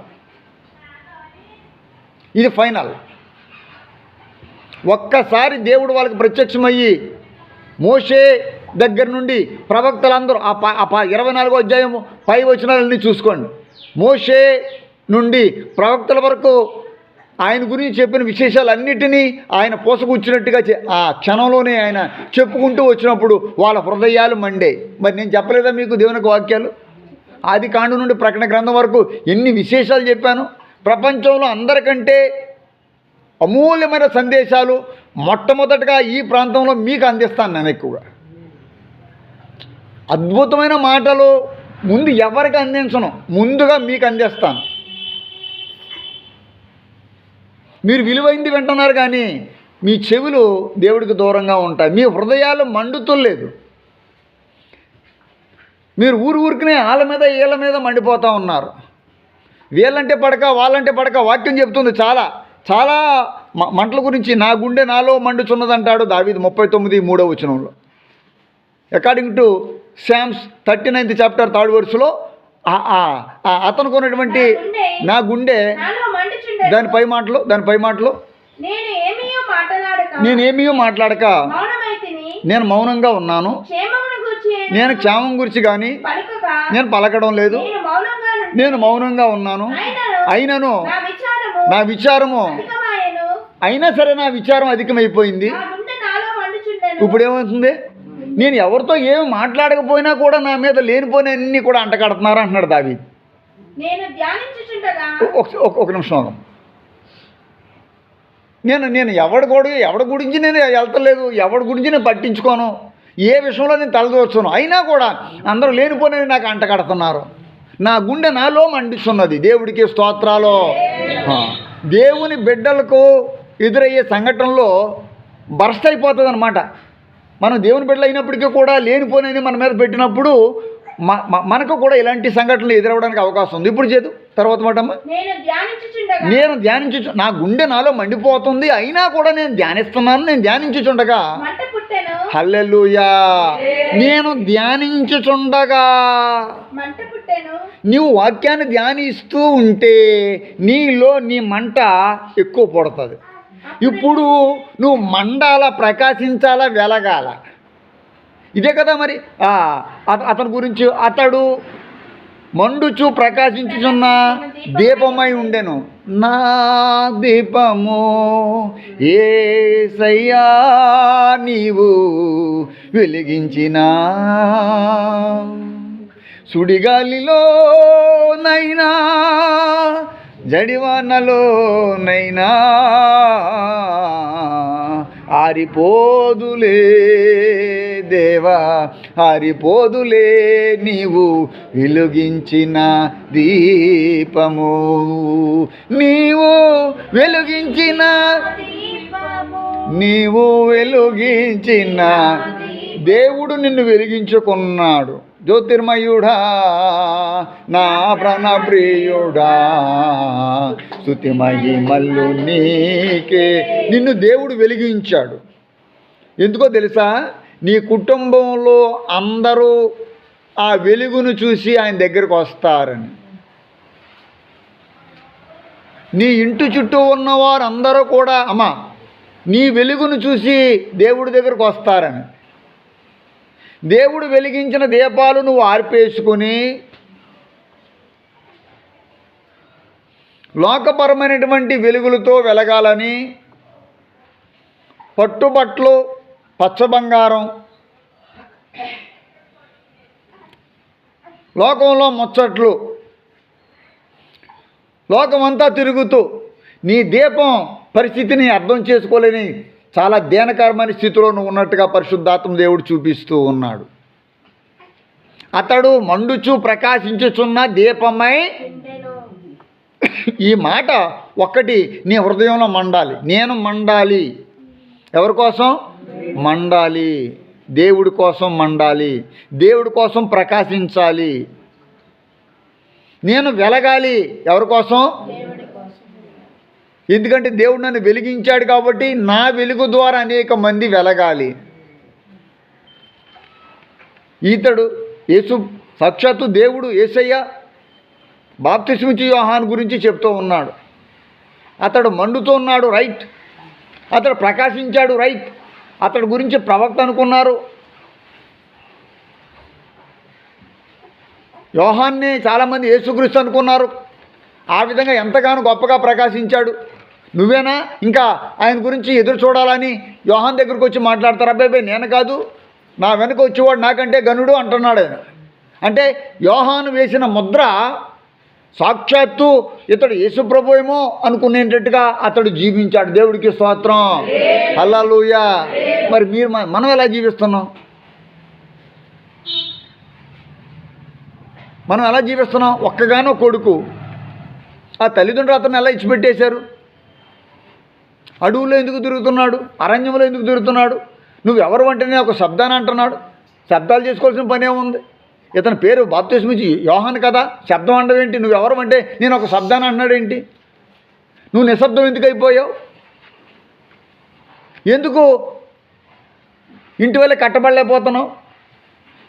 ఇది ఫైనల్. ఒక్కసారి దేవుడు వాళ్ళకి ప్రత్యక్షమయ్యి మోషే దగ్గర నుండి ప్రవక్తలందరూ 24వ అధ్యాయము 5 వచనాలన్నీ చూసుకోండి. మోషే నుండి ప్రవక్తల వరకు ఆయన గురించి చెప్పిన విశేషాలన్నిటినీ ఆయన పోసగుచ్చినట్టుగా ఆ క్షణంలోనే ఆయన చెప్పుకుంటూ వచ్చినప్పుడు వాళ్ళ హృదయాలు మండే. మరి నేను చెప్పలేదా మీకు దేవునికి వాక్యాలు? ఆది కాండం నుండి ప్రకటన గ్రంథం వరకు ఎన్ని విశేషాలు చెప్పాను. ప్రపంచంలో అందరికంటే అమూల్యమైన సందేశాలు మొట్టమొదటిగా ఈ ప్రాంతంలో మీకు అందిస్తాను నేను ఎక్కువగా. అద్భుతమైన మాటలు ముందు ఎవరికి అందించను, ముందుగా మీకు అందిస్తాను. మీరు విలువైంది వింటున్నారు కానీ మీ చెవులు దేవుడికి దూరంగా ఉంటాయి. మీ హృదయాలు మండుతులేదు. మీరు ఊరికనే వాళ్ళ మీద వీళ్ళ మీద మండిపోతూ ఉన్నారు. వీళ్ళంటే పడక వాళ్ళంటే పడక. వాక్యం చెప్తుంది చాలా చాలా మంటల గురించి. నా గుండె నాలో మండుచున్నదంటాడు దావీదు 39:3వ వచనంలో. According to psalms 39th chapter 3rd verse అతను కొన్నటువంటి నా గుండె దాని పై మాటలు నేనేమీ మాట్లాడక నేను మౌనంగా ఉన్నాను. నేను క్షేమం గురించి కానీ నేను పలకడం లేదు. నేను మౌనంగా ఉన్నాను. అయినను నా విచారము అయినా సరే నా విచారం అధికమైపోయింది. ఇప్పుడు ఏమవుతుంది? నేను ఎవరితో ఏమి మాట్లాడకపోయినా కూడా నా మీద లేనిపోయిన అన్నీ కూడా అంటకడుతున్నారు అంటున్నాడు దావీదు. ఒక నిమిషం. నేను ఎవడి గురించి నేను వెళ్తలేదు, ఎవడి గురించి నేను పట్టించుకోను, ఏ విషయంలో నేను తలదూర్చను. అయినా కూడా అందరూ లేనిపోయినవి నాకు అంటకడుతున్నారు. నా గుండె నాలో మండిస్తున్నది. దేవుడికి స్తోత్రాలు. దేవుని బిడ్డలకు ఎదురయ్యే సంఘటనలో బర్స్ట్ అయిపోతుంది అన్నమాట. మనం దేవుని బిడ్డలు అయినప్పటికీ కూడా లేనిపోయినవి మన మీద పెట్టినప్పుడు మనకు కూడా ఇలాంటి సంఘటనలు ఎదురవడానికి అవకాశం ఉంది. ఇప్పుడు చేదు తర్వాత మాటమ్మా. నేను ధ్యానించు నా గుండె నాలో మండిపోతుంది, అయినా కూడా నేను ధ్యానిస్తున్నాను. నేను ధ్యానించుచుండగా హల్లెలూయా. నేను ధ్యానించుచుండగా నీవు వాక్యాన్ని ధ్యానిస్తూ ఉంటే నీలో నీ మంట ఎక్కువ పడుతుంది. ఇప్పుడు నువ్వు మండాల, ప్రకాశించాలా, వెలగాల. ఇదే కదా మరి అతని గురించి. అతడు మండుచు ప్రకాశించుచున్న దీపమై ఉండెను. నా దీపము యేసయ్యా నీవు వెలిగించిన సుడిగాలిలోనైనా జడివానలోనైనా ఆరిపోదులే దేవా, ఆరిపోదులే నీవు వెలిగించిన దీపము. నీవు వెలిగించిన దేవుడు నిన్ను వెలిగించుకున్నాడు. జ్యోతిర్మయుడా నా ప్రాణప్రియుడా స్తుతి మహిమలు నీకే. నిన్ను దేవుడు వెలిగించాడు. ఎందుకో తెలుసా? నీ కుటుంబంలో అందరూ ఆ వెలుగును చూసి ఆయన దగ్గరకు వస్తారని. నీ ఇంటి చుట్టూ ఉన్నవారు అందరూ కూడా అమ్మా నీ వెలుగును చూసి దేవుడి దగ్గరకు వస్తారని. దేవుడు వెలిగించిన దీపాలు నువ్వు ఆర్పేసుకొని లోకపరమైనటువంటి వెలుగులతో వెలగాలని పట్టుబట్టలు, పచ్చబంగారం, లోకంలో ముచ్చట్లు, లోకమంతా తిరుగుతూ నీ దీపం పరిస్థితిని అర్థం చేసుకోలేని చాలా దీనకరమైన స్థితిలో నువ్వు ఉన్నట్టుగా పరిశుద్ధాత్మ దేవుడు చూపిస్తూ ఉన్నాడు. అతడు మండుచు ప్రకాశించుచున్న దీపమై. ఈ మాట ఒక్కటి నీ హృదయంలో మండాలి. నేను మండాలి. ఎవరి కోసం మండాలి? దేవుడి కోసం మండాలి. దేవుడి కోసం ప్రకాశించాలి. నేను వెలగాలి. ఎవరి కోసం? ఎందుకంటే దేవుడు నన్ను వెలిగించాడు కాబట్టి నా వెలుగు ద్వారా అనేక మంది వెలగాలి. ఈతడు యేసు సాక్షాత్తు దేవుడు యేసయ్య బాప్తిస్మిచ్చి యోహాను గురించి చెప్తూ ఉన్నాడు. అతడు మండుతూ ఉన్నాడు, రైట్. అతడు ప్రకాశించాడు, రైట్. అతడి గురించి ప్రవక్త అనుకున్నారు. యోహాన్ని చాలామంది యేసుక్రీస్తు అనుకున్నారు. ఆ విధంగా ఎంతగానో గొప్పగా ప్రకాశించాడు. నువ్వేనా ఇంకా ఆయన గురించి ఎదురు చూడాలని యోహాన్ దగ్గరకు వచ్చి మాట్లాడతారు? అబ్బాయి నేను కాదు, నా వెనుక వచ్చేవాడు నాకంటే గనుడు అంటున్నాడు ఆయన. అంటే యోహాను వేసిన ముద్ర సాక్షాత్తు ఇతడు యేసుప్రభు ఏమో అనుకునేటట్టుగా అతడు జీవించాడు. దేవుడికి స్తోత్రం. హల్లెలూయా. మరి మనం ఎలా జీవిస్తున్నాం? మనం ఎలా జీవిస్తున్నాం? ఒక్కగానో కొడుకు. ఆ తల్లిదండ్రులు అతను ఎలా ఇచ్చిపెట్టేశారు? అడవుల్లో ఎందుకు తిరుగుతున్నాడు? అరణ్యంలో ఎందుకు తిరుగుతున్నాడు? నువ్వెవరు అంటేనే ఒక శబ్దాన్ని అంటున్నాడు. శబ్దాలు చేసుకోవాల్సిన పని ఏముంది? ఇతని పేరు బాప్తిస్మిచ్చి యోహాను కదా, శబ్దం అంటవేంటి? నువ్వెవరు అంటే నేను ఒక శబ్దాన్ని అంటున్నాడు ఏంటి? నువ్వు నిశ్శబ్దం ఎందుకు అయిపోయావు? ఎందుకు ఇంటి వల్ల కట్టబడలేకపోతున్నావు?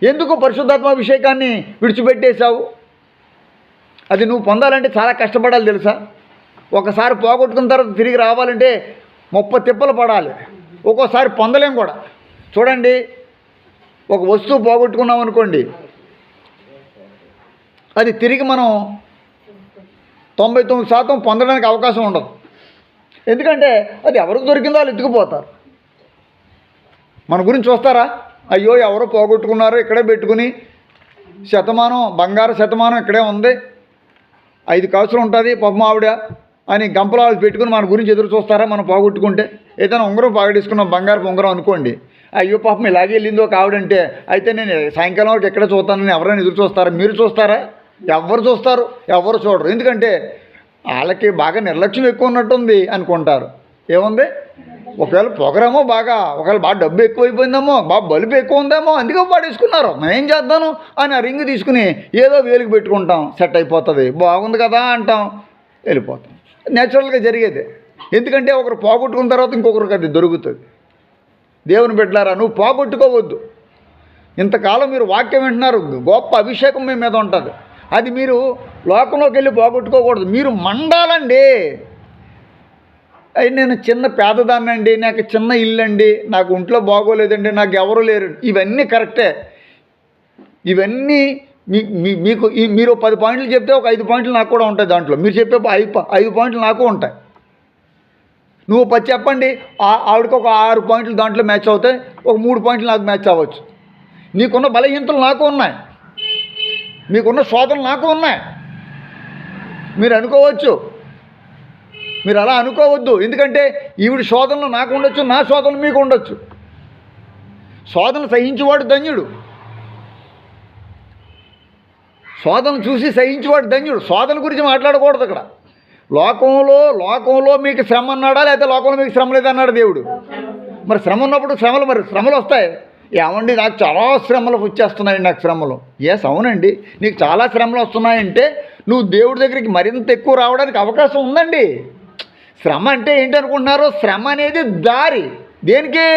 ఎందుకు పరిశుద్ధాత్మాభిషేకాన్ని విడిచిపెట్టేశావు? అది నువ్వు పొందాలంటే చాలా కష్టపడాలి తెలుసా. ఒకసారి పోగొట్టుకున్న తర్వాత తిరిగి రావాలంటే 30 తిప్పలు పడాలి. ఒక్కోసారి పొందలేం కూడా. చూడండి, ఒక వస్తువు పోగొట్టుకున్నాం అనుకోండి, అది తిరిగి మనం 99% పొందడానికి అవకాశం ఉండదు. ఎందుకంటే అది ఎవరికి దొరికిందో వాళ్ళు ఎత్తుకుపోతారు. మన గురించి చూస్తారా? అయ్యో ఎవరో పోగొట్టుకున్నారో, ఇక్కడే పెట్టుకుని బంగారు శతమానం ఇక్కడే ఉంది, 5 కాసులు ఉంటుంది పాపం ఆవిడ అని గంపలాలు పెట్టుకుని మన గురించి ఎదురు చూస్తారా? మనం పోగొట్టుకుంటే ఏదైనా ఉంగరం పాగడేసుకున్నాం, బంగారపు ఉంగరం అనుకోండి, అయ్యో పాపం ఇలాగే వెళ్ళిందో ఒక ఆవిడంటే అయితే నేను సాయంకాలం వరకు ఎక్కడ చూస్తానని ఎవరైనా ఎదురు చూస్తారా? మీరు చూస్తారా? ఎవరు చూస్తారు? ఎవరు చూడరు. ఎందుకంటే వాళ్ళకి బాగా నిర్లక్ష్యం ఎక్కువ ఉన్నట్టుంది అనుకుంటారు. ఏముంది, ఒకవేళ పొగరేమో ఒకవేళ బాగా డబ్బు ఎక్కువైపోయిందేమో, బాగా బలుపు ఎక్కువ ఉందేమో, అందుకే పాడేసుకున్నారు. నేనేం చేద్దాను అని ఆ రింగ్ తీసుకుని ఏదో వేలికి పెట్టుకుంటాం, సెట్ అయిపోతుంది, బాగుంది కదా అంటాం, వెళ్ళిపోతాం. నేచురల్గా జరిగేదే. ఎందుకంటే ఒకరు పోగొట్టుకున్న తర్వాత ఇంకొకరికి అది దొరుకుతుంది. దేవుని బిడ్డలారా, నువ్వు పోగొట్టుకోవద్దు. ఇంతకాలం మీరు వాక్యం వింటున్నారు, గొప్ప అభిషేకం మీ మీద ఉంటుంది. అది మీరు లోకంలోకి వెళ్ళి పోగొట్టుకోకూడదు. మీరు మండాలండి. నేను చిన్న పేదదాన్ని అండి, నాకు చిన్న ఇల్లు అండి, నాకు ఒంట్లో బాగోలేదండి, నాకు ఎవరు లేరు, ఇవన్నీ కరెక్టే. ఇవన్నీ మీకు మీరు 10 పాయింట్లు చెప్తే ఒక 5 పాయింట్లు నాకు కూడా ఉంటాయి దాంట్లో. మీరు చెప్పే 5 పాయింట్లు నాకు ఉంటాయి. నువ్వు 10 చెప్పండి, ఆవిడకి ఒక 6 పాయింట్లు దాంట్లో మ్యాచ్ అవుతాయి, ఒక 3 పాయింట్లు నాకు మ్యాచ్ అవ్వచ్చు. నీకున్న బలహీనతలు నాకు ఉన్నాయి, మీకున్న శోధనలు నాకు ఉన్నాయి. మీరు అనుకోవచ్చు, మీరు అలా అనుకోవద్దు. ఎందుకంటే ఈవిడ శోధనలు నాకు ఉండొచ్చు, నా శోధనలు మీకు ఉండొచ్చు. శోధనలు సహించేవాడు ధన్యుడు. శోధనలు చూసి సహించేవాడు ధన్యుడు. శోధన గురించి మాట్లాడకూడదు అక్కడ. లోకంలో మీకు శ్రమ అన్నాడా, లేకపోతే లోకంలో మీకు శ్రమ లేదన్నాడు దేవుడు. మరి శ్రమ ఉన్నప్పుడు శ్రమలు వస్తాయి. ఏమండి నాకు చాలా శ్రమలు వచ్చేస్తున్నాయండి, నాకు శ్రమలు. అవునండి, నీకు చాలా శ్రమలు వస్తున్నాయంటే నువ్వు దేవుడి దగ్గరికి మరింత ఎక్కువ రావడానికి అవకాశం ఉందండి. శ్రమ అంటే ఏంటనుకుంటున్నారు? శ్రమ అనేది దారి. దేనికి?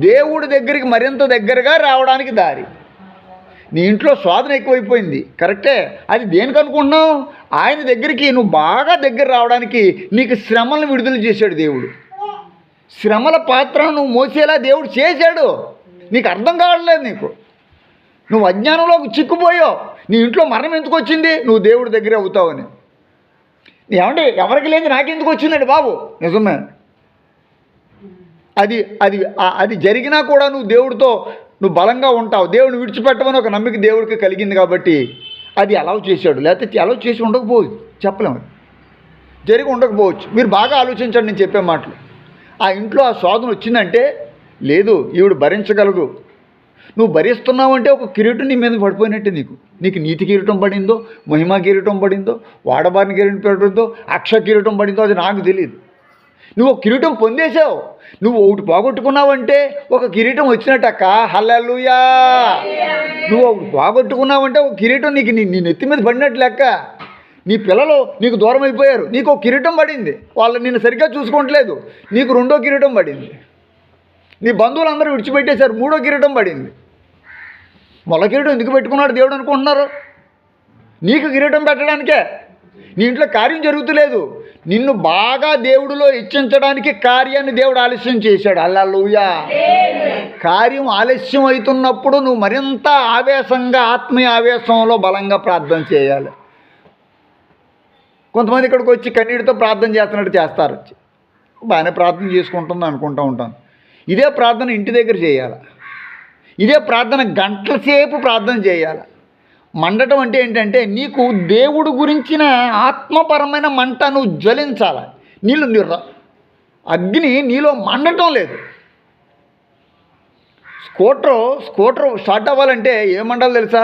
దేవుడి దగ్గరికి మరింత దగ్గరగా రావడానికి దారి. నీ ఇంట్లో శోధన ఎక్కువైపోయింది, కరెక్టే. అది దేనికి అనుకుంటున్నావు? ఆయన దగ్గరికి నువ్వు బాగా దగ్గర రావడానికి నీకు శ్రమలను విడుదల చేశాడు దేవుడు. శ్రమల పాత్రను నువ్వు మోసేలా దేవుడు చేశాడు. నీకు అర్థం కావట్లేదు. నువ్వు అజ్ఞానంలోకి చిక్కుపోయావు. నీ ఇంట్లో మరణం ఎందుకు వచ్చింది? నువ్వు దేవుడి దగ్గర అవుతావని. ఏమంటే ఎవరికి లేదు నాకెందుకు వచ్చిందండి బాబు? నిజమే. అది జరిగినా కూడా నువ్వు దేవుడితో నువ్వు బలంగా ఉంటావు. దేవుడిని విడిచిపెట్టమని ఒక నమ్మిక దేవుడికి కలిగింది కాబట్టి అది అలౌ చేశాడు. లేకపోతే అలౌ చేసి ఉండకపోవచ్చు, చెప్పలేము, జరిగి ఉండకపోవచ్చు. మీరు బాగా ఆలోచించండి నేను చెప్పే మాటలు. ఆ ఇంట్లో ఆ శోధన వచ్చిందంటే లేదు, ఈవిడ భరించగలదు. నువ్వు భరిస్తున్నావంటే ఒక కిరీటం నీ మీద పడిపోయినట్టే. నీకు నీతి కిరీటం పడిందో, మహిమా కిరీటం పడిందో, వాడబారిన కిరీటం పడిందో, అక్ష కిరీటం పడిందో అది నాకు తెలియదు. నువ్వు ఒక కిరీటం పొందేశావు. నువ్వు ఒకటి పోగొట్టుకున్నావంటే ఒక కిరీటం వచ్చినట్టక్క. హల్లెలూయా. నువ్వు ఒకటి పోగొట్టుకున్నావంటే ఒక కిరీటం నీ నెత్తి మీద పడినట్టు లెక్క. నీ పిల్లలు నీకు దూరం అయిపోయారు, నీకు ఒక కిరీటం పడింది, వాళ్ళు నిన్ను సరిగ్గా చూసుకోవట్లేదు, నీకు 2వ కిరీటం పడింది. నీ బంధువులందరూ విడిచిపెట్టేశారు, 3వ కిరీటం పడింది. మొల కిరీటం ఎందుకు పెట్టుకున్నాడు దేవుడు అనుకుంటున్నారు? నీకు కిరీటం పెట్టడానికే. నీ ఇంట్లో కార్యం జరుగుతులేదు. నిన్ను బాగా దేవుడిలో హెచ్చించడానికి కార్యాన్ని దేవుడు ఆలస్యం చేశాడు. హల్లెలూయా. కార్యం ఆలస్యం అవుతున్నప్పుడు నువ్వు మరింత ఆవేశంగా, ఆత్మీయ ఆవేశంలో బలంగా ప్రార్థన చేయాలి. కొంతమంది ఇక్కడికి వచ్చి కన్నీటితో ప్రార్థన చేస్తున్నట్టు చేస్తారు. బాగానే ప్రార్థన చేసుకుంటుంది అనుకుంటూ ఉంటాను. ఇదే ప్రార్థన ఇంటి దగ్గర చేయాలి. ఇదే ప్రార్థన గంటల సేపు ప్రార్థన చేయాలి. మండటం అంటే ఏంటంటే నీకు దేవుడు గురించిన ఆత్మపరమైన మంట నువ్వు జ్వలించాలి. అగ్ని నీలో మండటం లేదు. స్కూటర్ స్టార్ట్ అవ్వాలంటే ఏమండాలి తెలుసా?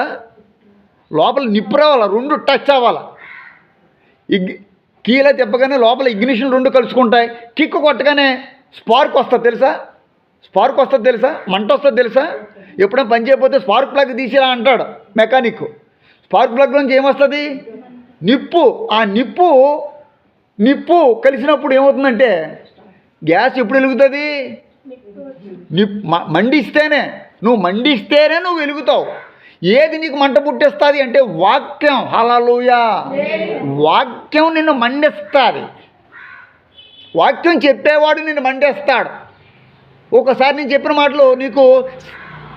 లోపల నిప్పు రావాలి, 2 టచ్ అవ్వాలి. కీలా తిప్పగానే లోపల ఇగ్నిషన్ 2 కలుసుకుంటాయి. కిక్కు కొట్టగానే స్పార్క్ వస్తుంది తెలుసా? మంట వస్తుంది తెలుసా? ఎప్పుడైనా పని చేయకపోతే స్పార్క్ ప్లగ్ తీసేలా అంటాడు మెకానిక్. స్పార్క్ ప్లగ్ నుంచి ఏమొస్తుంది? నిప్పు. ఆ నిప్పు కలిసినప్పుడు ఏమవుతుందంటే గ్యాస్ ఎప్పుడు వెలుగుతుంది? మండిస్తేనే. నువ్వు మండిస్తేనే నువ్వు వెలుగుతావు. ఏది నీకు మంట పుట్టిస్తుంది అంటే వాక్యం. హల్లెలూయా. వాక్యం నిన్ను మండిస్తుంది. వాక్యం చెప్పేవాడు నిన్ను మండేస్తాడు. ఒకసారి నేను చెప్పిన మాటలు నీకు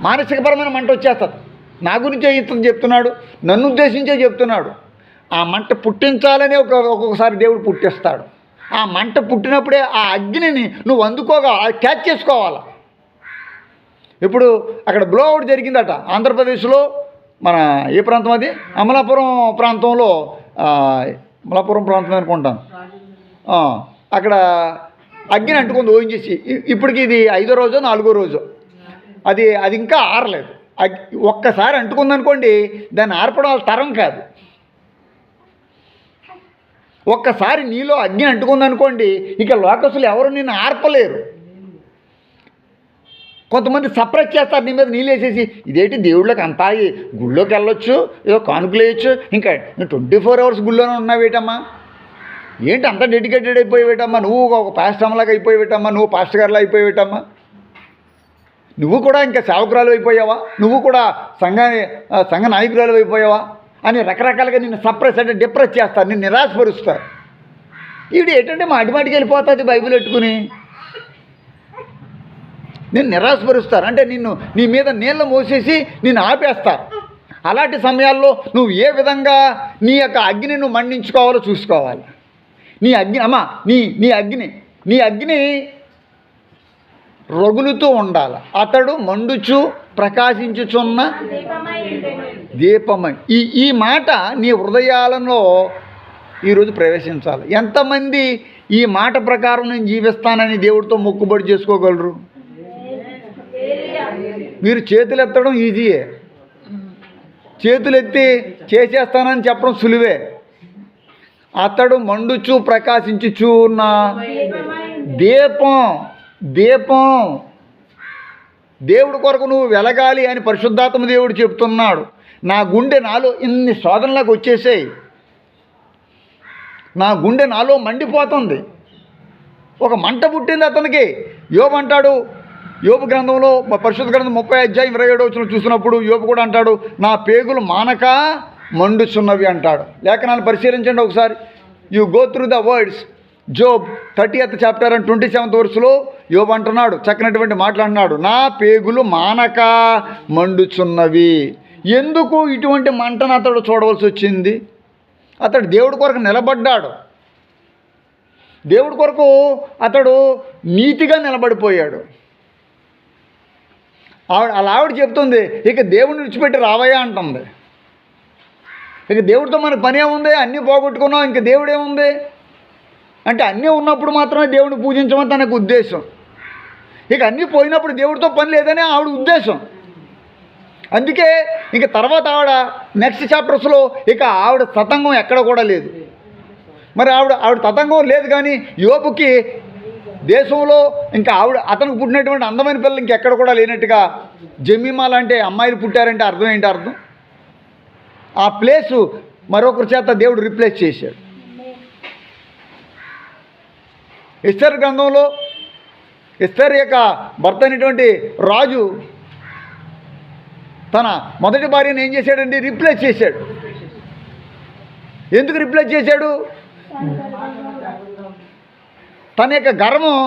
మానసికపరమైన మంట వచ్చేస్తుంది. నా గురించే ఇతను చెప్తున్నాడు, నన్ను ఉద్దేశించే చెప్తున్నాడు. ఆ మంట పుట్టించాలని ఒక్కొక్కసారి దేవుడు పుట్టిస్తాడు. ఆ మంట పుట్టినప్పుడే ఆ అగ్నిని నువ్వు క్యాచ్ చేసుకోవాలి. ఇప్పుడు అక్కడ బ్లోఅవుట్ జరిగిందట ఆంధ్రప్రదేశ్లో. మన ఏ ప్రాంతం అది? అమలాపురం ప్రాంతంలో, అమలాపురం ప్రాంతం అనుకుంటాను. అక్కడ అగ్ని అంటుకుంది ఓయించేసి. ఇప్పటికి ఇది 5వ రోజో 4వ రోజో. అది ఇంకా ఆరలేదు. ఒక్కసారి అంటుకుందనుకోండి, దాన్ని ఆర్పడం తరం కాదు. ఒక్కసారి నీలో అగ్ని అంటుకుందనుకోండి, ఇక లోకస్తులు ఎవరు నిన్ను ఆర్పలేరు. కొంతమంది సప్రెస్ చేస్తారు నీ మీద నీళ్ళు వేసేసి. ఇదేంటి దేవుళ్ళకి అంతా గుళ్ళోకి వెళ్ళొచ్చు, ఏదో కానుకలు వేయచ్చు, ఇంకా 24 hours గుళ్ళోనే ఉన్నావేటమ్మా, ఏంటి అంత డెడికేటెడ్ అయిపోయేవేటమ్మా, నువ్వు ఒక పాస్టర్లాగా అయిపోయేవేటమ్మా, నువ్వు పాస్టర్ గారిలా అయిపోయేవేటమ్మా, నువ్వు కూడా ఇంకా సేవకురాలు అయిపోయావా, నువ్వు కూడా సంఘ నాయకురాలు అయిపోయావా అని రకరకాలుగా నిన్ను సప్రెస్ అంటే డిప్రెస్ చేస్తారు, నిన్ను నిరాశపరుస్తారు. ఈవిడ ఏంటంటే మాటిమాటికి వెళ్ళిపోతుంది బైబిల్ పెట్టుకుని. నిన్ను నిరాశపరుస్తారు అంటే నీ మీద నీళ్ళు మోసేసి నిన్ను ఆపేస్తారు. అలాంటి సమయాల్లో నువ్వు ఏ విధంగా నీ యొక్క అగ్ని నువ్వు మండించుకోవాలో చూసుకోవాలి. నీ అగ్ని నీ అగ్ని రగులుతూ ఉండాలి. అతడు మండుచు ప్రకాశించుచున్న దీపమై. ఈ మాట నీ హృదయాలలో ఈరోజు ప్రవేశించాలి. ఎంతమంది ఈ మాట ప్రకారం నేను జీవిస్తానని దేవుడితో మొక్కుబడి చేసుకోగలరు? మీరు చేతులు ఎత్తడం ఈజీయే, చేతులెత్తి చేసేస్తానని చెప్పడం సులువే. అతడు మండుచు ప్రకాశించుచు ఉన్న దీపం. దేవుడి కొరకు నువ్వు వెలగాలి అని పరిశుద్ధాత్మ దేవుడు చెప్తున్నాడు. నా గుండె నాలో ఇన్ని శోధనలకు వచ్చేసాయి, నా గుండె నాలో మండిపోతుంది. ఒక మంట పుట్టింది అతనికి. యోబు అంటాడు, యోబు గ్రంథంలో పరిశుద్ధ గ్రంథం 30:27 చూసినప్పుడు యోబు కూడా అంటాడు, నా పేగులు మానక మండుచున్నవి అంటాడు. లేఖనాన్ని పరిశీలించండి ఒకసారి. You go through the words. Job 30th chapter and 27th verse యోబు అంటున్నాడు, చక్కనటువంటి మాట్లాడినాడు, నా పేగులు మానక మండుచున్నవి. ఎందుకు ఇటువంటి మంటను అతడు చూడవలసి వచ్చింది? అతడు దేవుడి కొరకు నిలబడ్డాడు. దేవుడి కొరకు అతడు నీతిగా నిలబడిపోయాడు. ఆవిడ చెప్తుంది, ఇక దేవుడిని విడిచిపెట్టి రావయ్యా అంటుంది. ఇక దేవుడితో మనకు పని ఏముంది? అన్నీ పోగొట్టుకున్నాం, ఇంక దేవుడు ఏముంది అంటే అన్నీ ఉన్నప్పుడు మాత్రమే దేవుడిని పూజించమని తనకు ఉద్దేశం. ఇక అన్నీ పోయినప్పుడు దేవుడితో పని లేదని ఆవిడ ఉద్దేశం. అందుకే ఇంక తర్వాత ఆవిడ నెక్స్ట్ చాప్టర్స్లో ఇక ఆవిడ తతంగం ఎక్కడ కూడా లేదు. మరి ఆవిడ తతంగం లేదు, కానీ యోబుకి దేశంలో ఇంకా అతనికి పుట్టినటువంటి అందమైన పిల్లలు ఇంకెక్కడ కూడా లేనట్టుగా జమీమా లాంటి అమ్మాయిలు పుట్టారంటే అర్థం ఏంటి? అర్థం ఆ ప్లేసు మరొకరి చేత దేవుడు రిప్లేస్ చేశాడు. ఎస్తేరు గ్రంథంలో ఎస్తేరు యొక్క భర్త అయినటువంటి రాజు తన మొదటి భార్యను ఏం చేశాడండి? రిప్లేస్ చేశాడు. ఎందుకు రిప్లేస్ చేశాడు? తన యొక్క గర్వం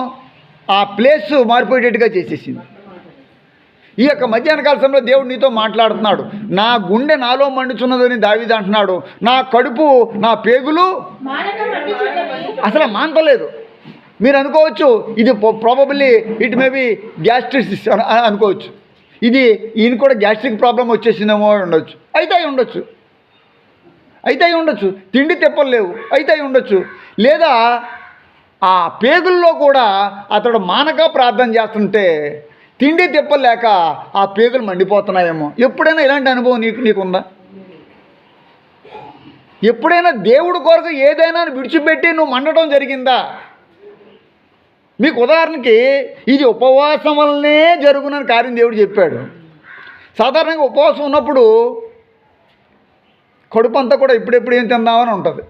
ఆ ప్లేస్ మారిపోయేటట్టుగా చేసేసింది. ఈ యొక్క మధ్యాహ్న కాల సమయంలో దేవుడు నీతో మాట్లాడుతున్నాడు. నా గుండె నాలో మండుచున్నదని దావీదు అంటున్నాడు. నా కడుపు, నా పేగులు అసలు మాంతలేదు. మీరు అనుకోవచ్చు ఇది ప్రాబబ్లీ ఇట్ మే బి గ్యాస్ట్రిసిస్ అనుకోవచ్చు. ఈయన కూడా గ్యాస్ట్రిక్ ప్రాబ్లం వచ్చేసిందేమో ఉండొచ్చు. అయితే అయి ఉండొచ్చు. తిండి తెప్పలు లేవు, అయితే అయి ఉండొచ్చు. లేదా ఆ పేగుల్లో కూడా అతడు మానక ప్రార్థన చేస్తుంటే తిండి తెప్పలేక ఆ పేగులు మండిపోతున్నాయేమో. ఎప్పుడైనా ఇలాంటి అనుభవం నీకుందా? ఎప్పుడైనా దేవుడి కొరకు ఏదైనా విడిచిపెట్టి నువ్వు మండటం జరిగిందా? మీకు ఉదాహరణకి ఇది ఉపవాసం వల్లనే జరుగునని కార్యం దేవుడు చెప్పాడు. సాధారణంగా ఉపవాసం ఉన్నప్పుడు కడుపు అంతా కూడా ఎప్పుడెప్పుడు ఏం తిందామని ఉంటుంది.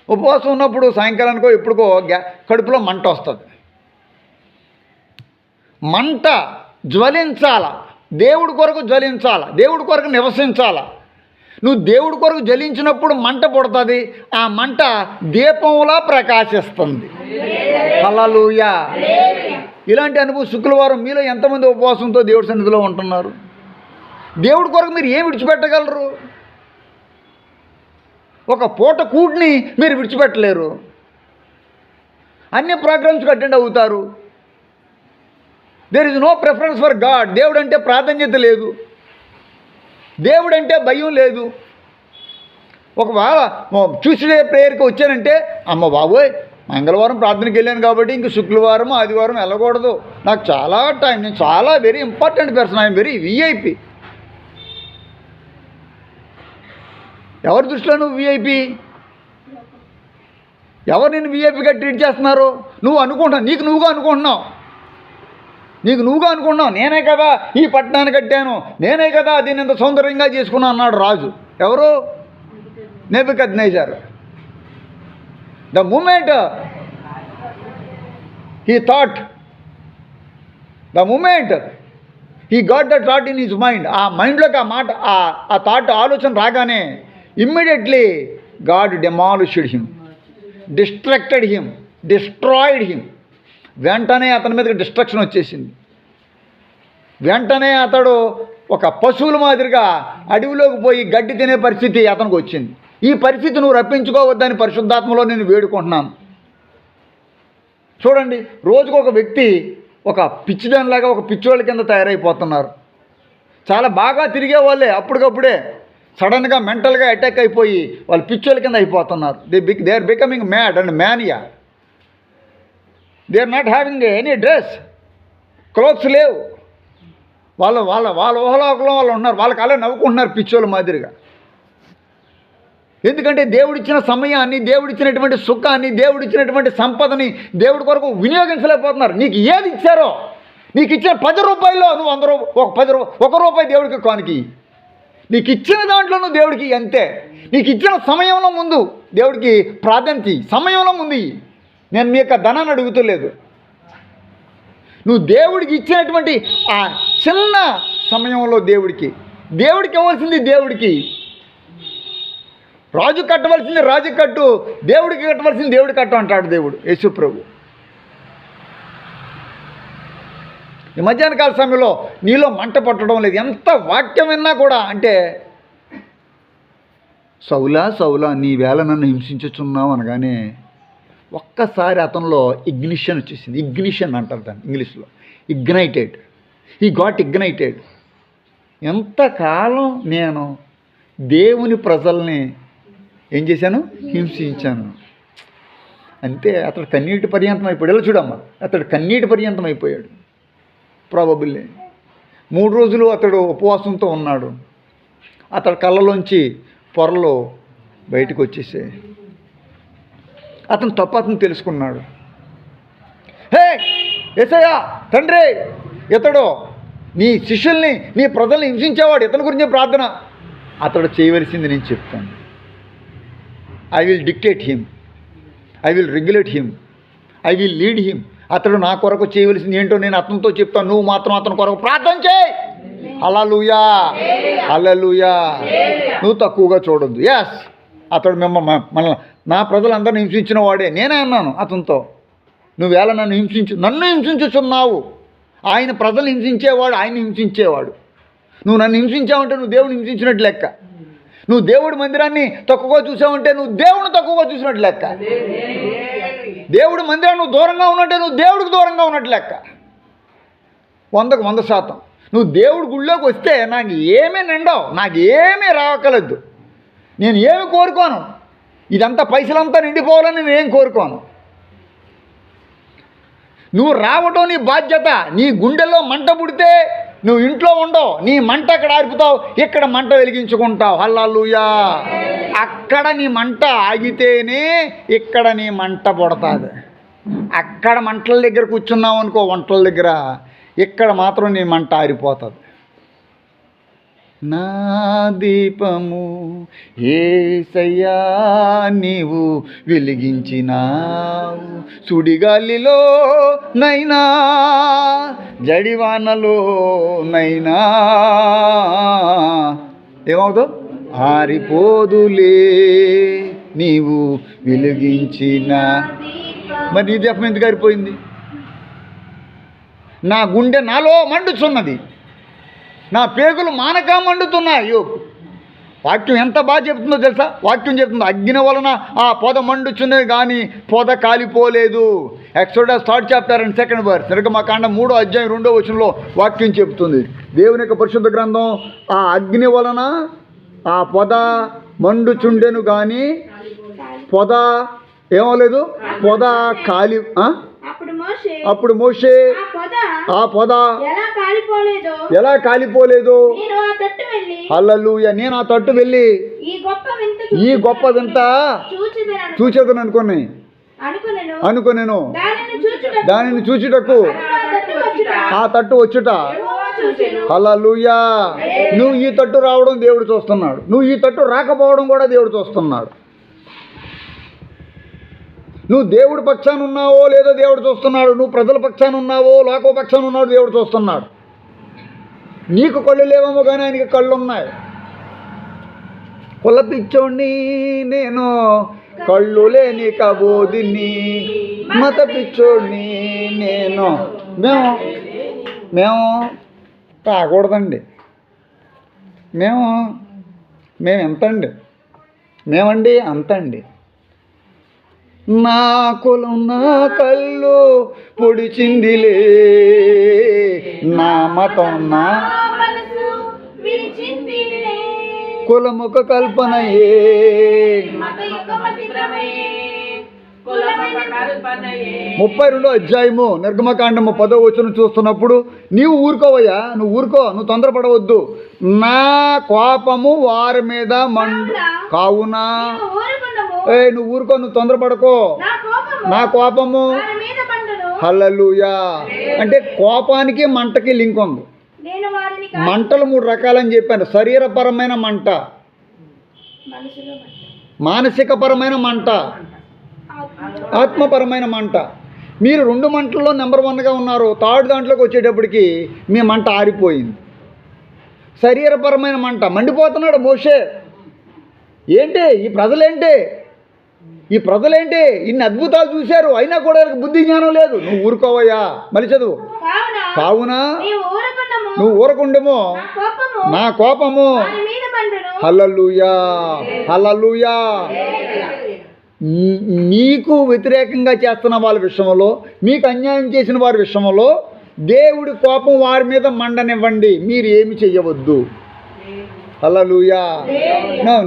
ఉపవాసం ఉన్నప్పుడు సాయంకాలానికో ఎప్పుడుకో కడుపులో మంట వస్తుంది. మంట జ్వలించాల, దేవుడి కొరకు జ్వలించాల, దేవుడి కొరకు నివసించాల. నువ్వు దేవుడి కొరకు జ్వలించినప్పుడు మంట పుడుతుంది, ఆ మంట దీపంలా ప్రకాశిస్తుంది. హల్లెలూయా. ఇలాంటి అనుభవం శుక్రవారం మీలో ఎంతమంది ఉపవాసంతో దేవుడి సన్నిధిలో ఉంటున్నారు? దేవుడి కొరకు మీరు ఏం విడిచిపెట్టగలరు? ఒక పూట కూటిని మీరు విడిచిపెట్టలేరు. అన్ని ప్రోగ్రామ్స్కి అటెండ్ అవుతారు. There is no preference for God. దేవుడు అంటే ప్రాధాన్యత లేదు, దేవుడు అంటే భయం లేదు. ఒకవేళ ట్యూస్డే ప్రేయర్కి వచ్చానంటే అమ్మ బాబోయ్ మంగళవారం ప్రార్థనకి వెళ్ళాను కాబట్టి ఇంక శుక్రవారం ఆదివారం వెళ్ళకూడదు, నాకు చాలా టైం, నేను చాలా very important person, I'm very VIP. ఎవరి దృష్టిలో నువ్వు విఐపి? ఎవరు నేను విఐపిగా ట్రీట్ చేస్తున్నారు? నువ్వు అనుకుంటున్నావు, నీకు నువ్వుగా అనుకుంటున్నావు. నేనే కదా ఈ పట్టణాన్ని కట్టాను, నేనే కదా దీన్ని ఇంత సౌందర్యంగా చేసుకున్నాను అన్నాడు రాజు. ఎవరు? Nebuchadnezzar. The moment he thought, the moment he got the thought in his mind, ఆ మైండ్లోకి ఆ మాట, ఆ థాట్, ఆలోచన రాగానే immediately God demolished him, destructed him, destroyed him. వెంటనే అతని మీదకి డిస్ట్రక్షన్ వచ్చేసింది. వెంటనే అతడు ఒక పశువుల మాదిరిగా అడవిలోకి పోయి గడ్డి తినే పరిస్థితి అతనికి వచ్చింది. ఈ పరిస్థితి నువ్వు రప్పించుకోవద్దని పరిశుద్ధాత్మలో నేను వేడుకుంటున్నాను. చూడండి, రోజుకు ఒక వ్యక్తి ఒక పిచ్చిదానిలాగా, ఒక పిచ్చోళ్ళ కింద తయారైపోతున్నారు. చాలా బాగా తిరిగే వాళ్ళే అప్పటికప్పుడే సడన్గా మెంటల్గా అటాక్ అయిపోయి వాళ్ళు పిచ్చోళ్ళ కింద అయిపోతున్నారు. They are becoming mad and mania. They are not having any dress, clothes లేవు. వాళ్ళ ఊహలోకంలో వాళ్ళు ఉన్నారు, వాళ్ళకి అలా నవ్వుకుంటున్నారు పిచ్చోళ్ళ మాదిరిగా. ఎందుకంటే దేవుడిచ్చిన సమయాన్ని, దేవుడిచ్చినటువంటి సుఖాన్ని, దేవుడిచ్చినటువంటి సంపదని దేవుడి కొరకు వినియోగించలేకపోతున్నారు. నీకు ఏది ఇచ్చారో, నీకు ఇచ్చిన 10 రూపాయల్లో నువ్వు 1 రూపాయి దేవుడికి కానుకి. నీకు ఇచ్చిన దాంట్లో నువ్వు దేవుడికి అంతే. నీకు ఇచ్చిన సమయంలో ముందు దేవుడికి ప్రాధాన్యత, సమయంలో ముందు. నేను మీ యొక్క ధనాన్ని అడుగుతలేదు. నువ్వు దేవుడికి ఇచ్చినటువంటి ఆ చిన్న సమయంలో దేవుడికి ఇవ్వాల్సింది దేవుడికి. రాజు కట్టవలసింది రాజు కట్టు, దేవుడికి కట్టవలసింది దేవుడి కట్టు అంటాడు దేవుడు యేసు ప్రభు. ఈ మధ్యాహ్న కాల సమయంలో నీలో మంట పట్టడం లేదు. ఎంత వాక్యం విన్నా కూడా అంటే, సౌలా సౌలా నీ వేళ నన్ను హింసించుచున్నావు అనగానే ఒక్కసారి అతనిలో ఇగ్నిషన్ వచ్చేసింది. ఇగ్నిషన్ అంటారు దాన్ని ఇంగ్లీష్లో, ఇగ్నైటెడ్. He got ignited. ఎంతకాలం నేను దేవుని ప్రజల్ని ఏం చేశాను? హింసించాను. అంతే, అతడు కన్నీటి పర్యంతం అయిపోయాడు. ఇలా చూడమ్మా, అతడు కన్నీటి పర్యంతం అయిపోయాడు. ప్రాబబుల్లీ 3 రోజులు అతడు ఉపవాసంతో ఉన్నాడు. అతడి కళ్ళలోంచి పొరలు బయటకు వచ్చేసాయి. అతను తప్పు అతను తెలుసుకున్నాడు. హే యేసయ్యా తండ్రి, ఇతడు నీ శిష్యుల్ని, నీ ప్రజల్ని హింసించేవాడు, ఇతని గురించి ప్రార్థన. అతడు చేయవలసింది నేను చెప్తాను. I will dictate him, I will regulate him, I will lead him. అతడు నా కొరకు చేయవలసింది ఏంటో నేను అతనితో చెప్తాను. నువ్వు మాత్రం అతని కొరకు ప్రార్థన చేయి. హల్లెలూయా, హల్లెలూయా. నువ్వు తక్కువగా చూడొద్దు. ఎస్, అతడు మనల్ని, నా ప్రజలందరినీ హింసించిన వాడే. నేనే అన్నాను అతనితో, నువ్వేళ నన్ను హింసించుచున్నావు. ఆయన ప్రజలు హింసించేవాడు, ఆయన హింసించేవాడు. నువ్వు నన్ను హింసించావంటే నువ్వు దేవుడిని హింసించినట్టు లెక్క. నువ్వు దేవుడి మందిరాన్ని తక్కువగా చూసావంటే నువ్వు దేవుడిని తక్కువగా చూసినట్టు లెక్క. దేవుడి మందిరాన్ని నువ్వు దూరంగా ఉన్నట్టే నువ్వు దేవుడికి దూరంగా ఉన్నట్టు లెక్క. 100కు 100%. నువ్వు దేవుడి గుళ్ళోకి వస్తే నాకు ఏమీ నిండవు, నాకు ఏమీ రావక్కలేదు, నేను ఏమి కోరుకోను. ఇదంతా పైసలంతా నిండిపోవాలని నేనేం కోరుకోను. నువ్వు రావటం నీ బాధ్యత. నీ గుండెల్లో మంట పుడితే నువ్వు ఇంట్లో ఉండవు, నీ మంట అక్కడ ఆర్పుతావు, ఇక్కడ మంట వెలిగించుకుంటావు. హల్లెలూయా. అక్కడ నీ మంట ఆగితేనే ఇక్కడ నీ మంట పుడతాది. అక్కడ మంటల దగ్గర కూర్చున్నావు అనుకో, వంటల దగ్గర, ఇక్కడ మాత్రం నీ మంట ఆరిపోతుంది. నా దీపము యేసయ్యా నీవు వెలిగించినావు. సుడిగాలిలో నైనా జడివానలో నైనా ఏమవుతావు? ఆరిపోదులే నీవు వెలిగించిన. మరి నీ దీపం ఎందుకు ఆరిపోయింది? నా గుండె నాలో మండుచున్నది, నా పేగులు మానక మండుతున్నాయి. వాక్యం ఎంత బాగా చెప్తుందో తెలుసా? వాక్యం చెప్తుంది అగ్ని వలన ఆ పొద మండుచున్నది కానీ పొద కాలిపోలేదు. Exodus 3rd chapter and 2nd verse, నిర్గమకాండం 3వ అధ్యాయం 2వ వచనంలో వాక్యం చెప్తుంది. దేవుని యొక్క పరిశుద్ధ గ్రంథం ఆ అగ్ని వలన ఆ పొద మండుచుండెను కానీ పొద ఏమలేదు, పొద కాలి. అప్పుడు మోషే ఆ పొద ఎలా కాలిపోలేదు. హల్లెలూయా. నేను ఆ తట్టు వెళ్ళి ఈ గొప్ప వింత చూచేదను అనుకొనెను. దానిని చూచుటకు ఆ తట్టు వచ్చుట. హల్లెలూయా. నువ్వు ఈ తట్టు రావడం దేవుడు చూస్తున్నాడు, నువ్వు ఈ తట్టు రాకపోవడం కూడా దేవుడు చూస్తున్నాడు. నువ్వు దేవుడి పక్షాన ఉన్నావో లేదో దేవుడు చూస్తున్నాడు, నువ్వు ప్రజల పక్షాన ఉన్నావో లోక పక్షాన ఉన్నావో దేవుడు చూస్తున్నాడు. నీకు కళ్ళు లేవేమో కానీ ఆయనకి కళ్ళు ఉన్నాయి. కుల పిచ్చోడిని నేను, కళ్ళు లేని కబోదిని, మత పిచ్చోడిని నేను. మేము తాగకూడదండి. మేము ఎంతండి? మేమండి అంతండి. నా కులం నా కళ్ళు పొడిచిందిలే, నా మతం నా కులముఖ కల్పనయే. 32వ అధ్యాయము నిర్గమకాండము 10వ వచనం చూస్తున్నప్పుడు నీవు ఊరుకోవయ్యా, నువ్వు ఊరుకో, నువ్వు తొందరపడవద్దు. నా కోపము వారి మీద కావునా. నువ్వు ఊరుకో, నువ్వు తొందరపడకో. నా కోపము. హల్లెలూయా. అంటే కోపానికి మంటకి లింక్ ఉంది. మంటలు 3 రకాలని చెప్పాను. శరీరపరమైన మంట, మానసికపరమైన మంట, ఆత్మపరమైన మంట. మీరు 2 మంటల్లో నెంబర్ 1గా ఉన్నారు. 3rd దాంట్లోకి వచ్చేటప్పటికి మీ మంట ఆరిపోయింది. శరీరపరమైన మంట మండిపోతున్నాడు మోషే. ఏంటి ఈ ప్రజలేంటి, ఈ ప్రజలేంటి ఇన్ని అద్భుతాలు చూశారు అయినా కూడా బుద్ధి జ్ఞానం లేదు. నువ్వు ఊరుకోవయ్యా. మళ్ళీ చదువు. కావున నువ్వు ఊరకుండేమో నా కోపము. హల్లెలూయా, హల్లెలూయా. మీకు వ్యతిరేకంగా చేస్తున్న వాళ్ళ విషయంలో, మీకు అన్యాయం చేసిన వారి విషయంలో దేవుడి కోపం వారి మీద మండనివ్వండి. మీరు ఏమి చెయ్యవద్దు. హల్లెలూయా.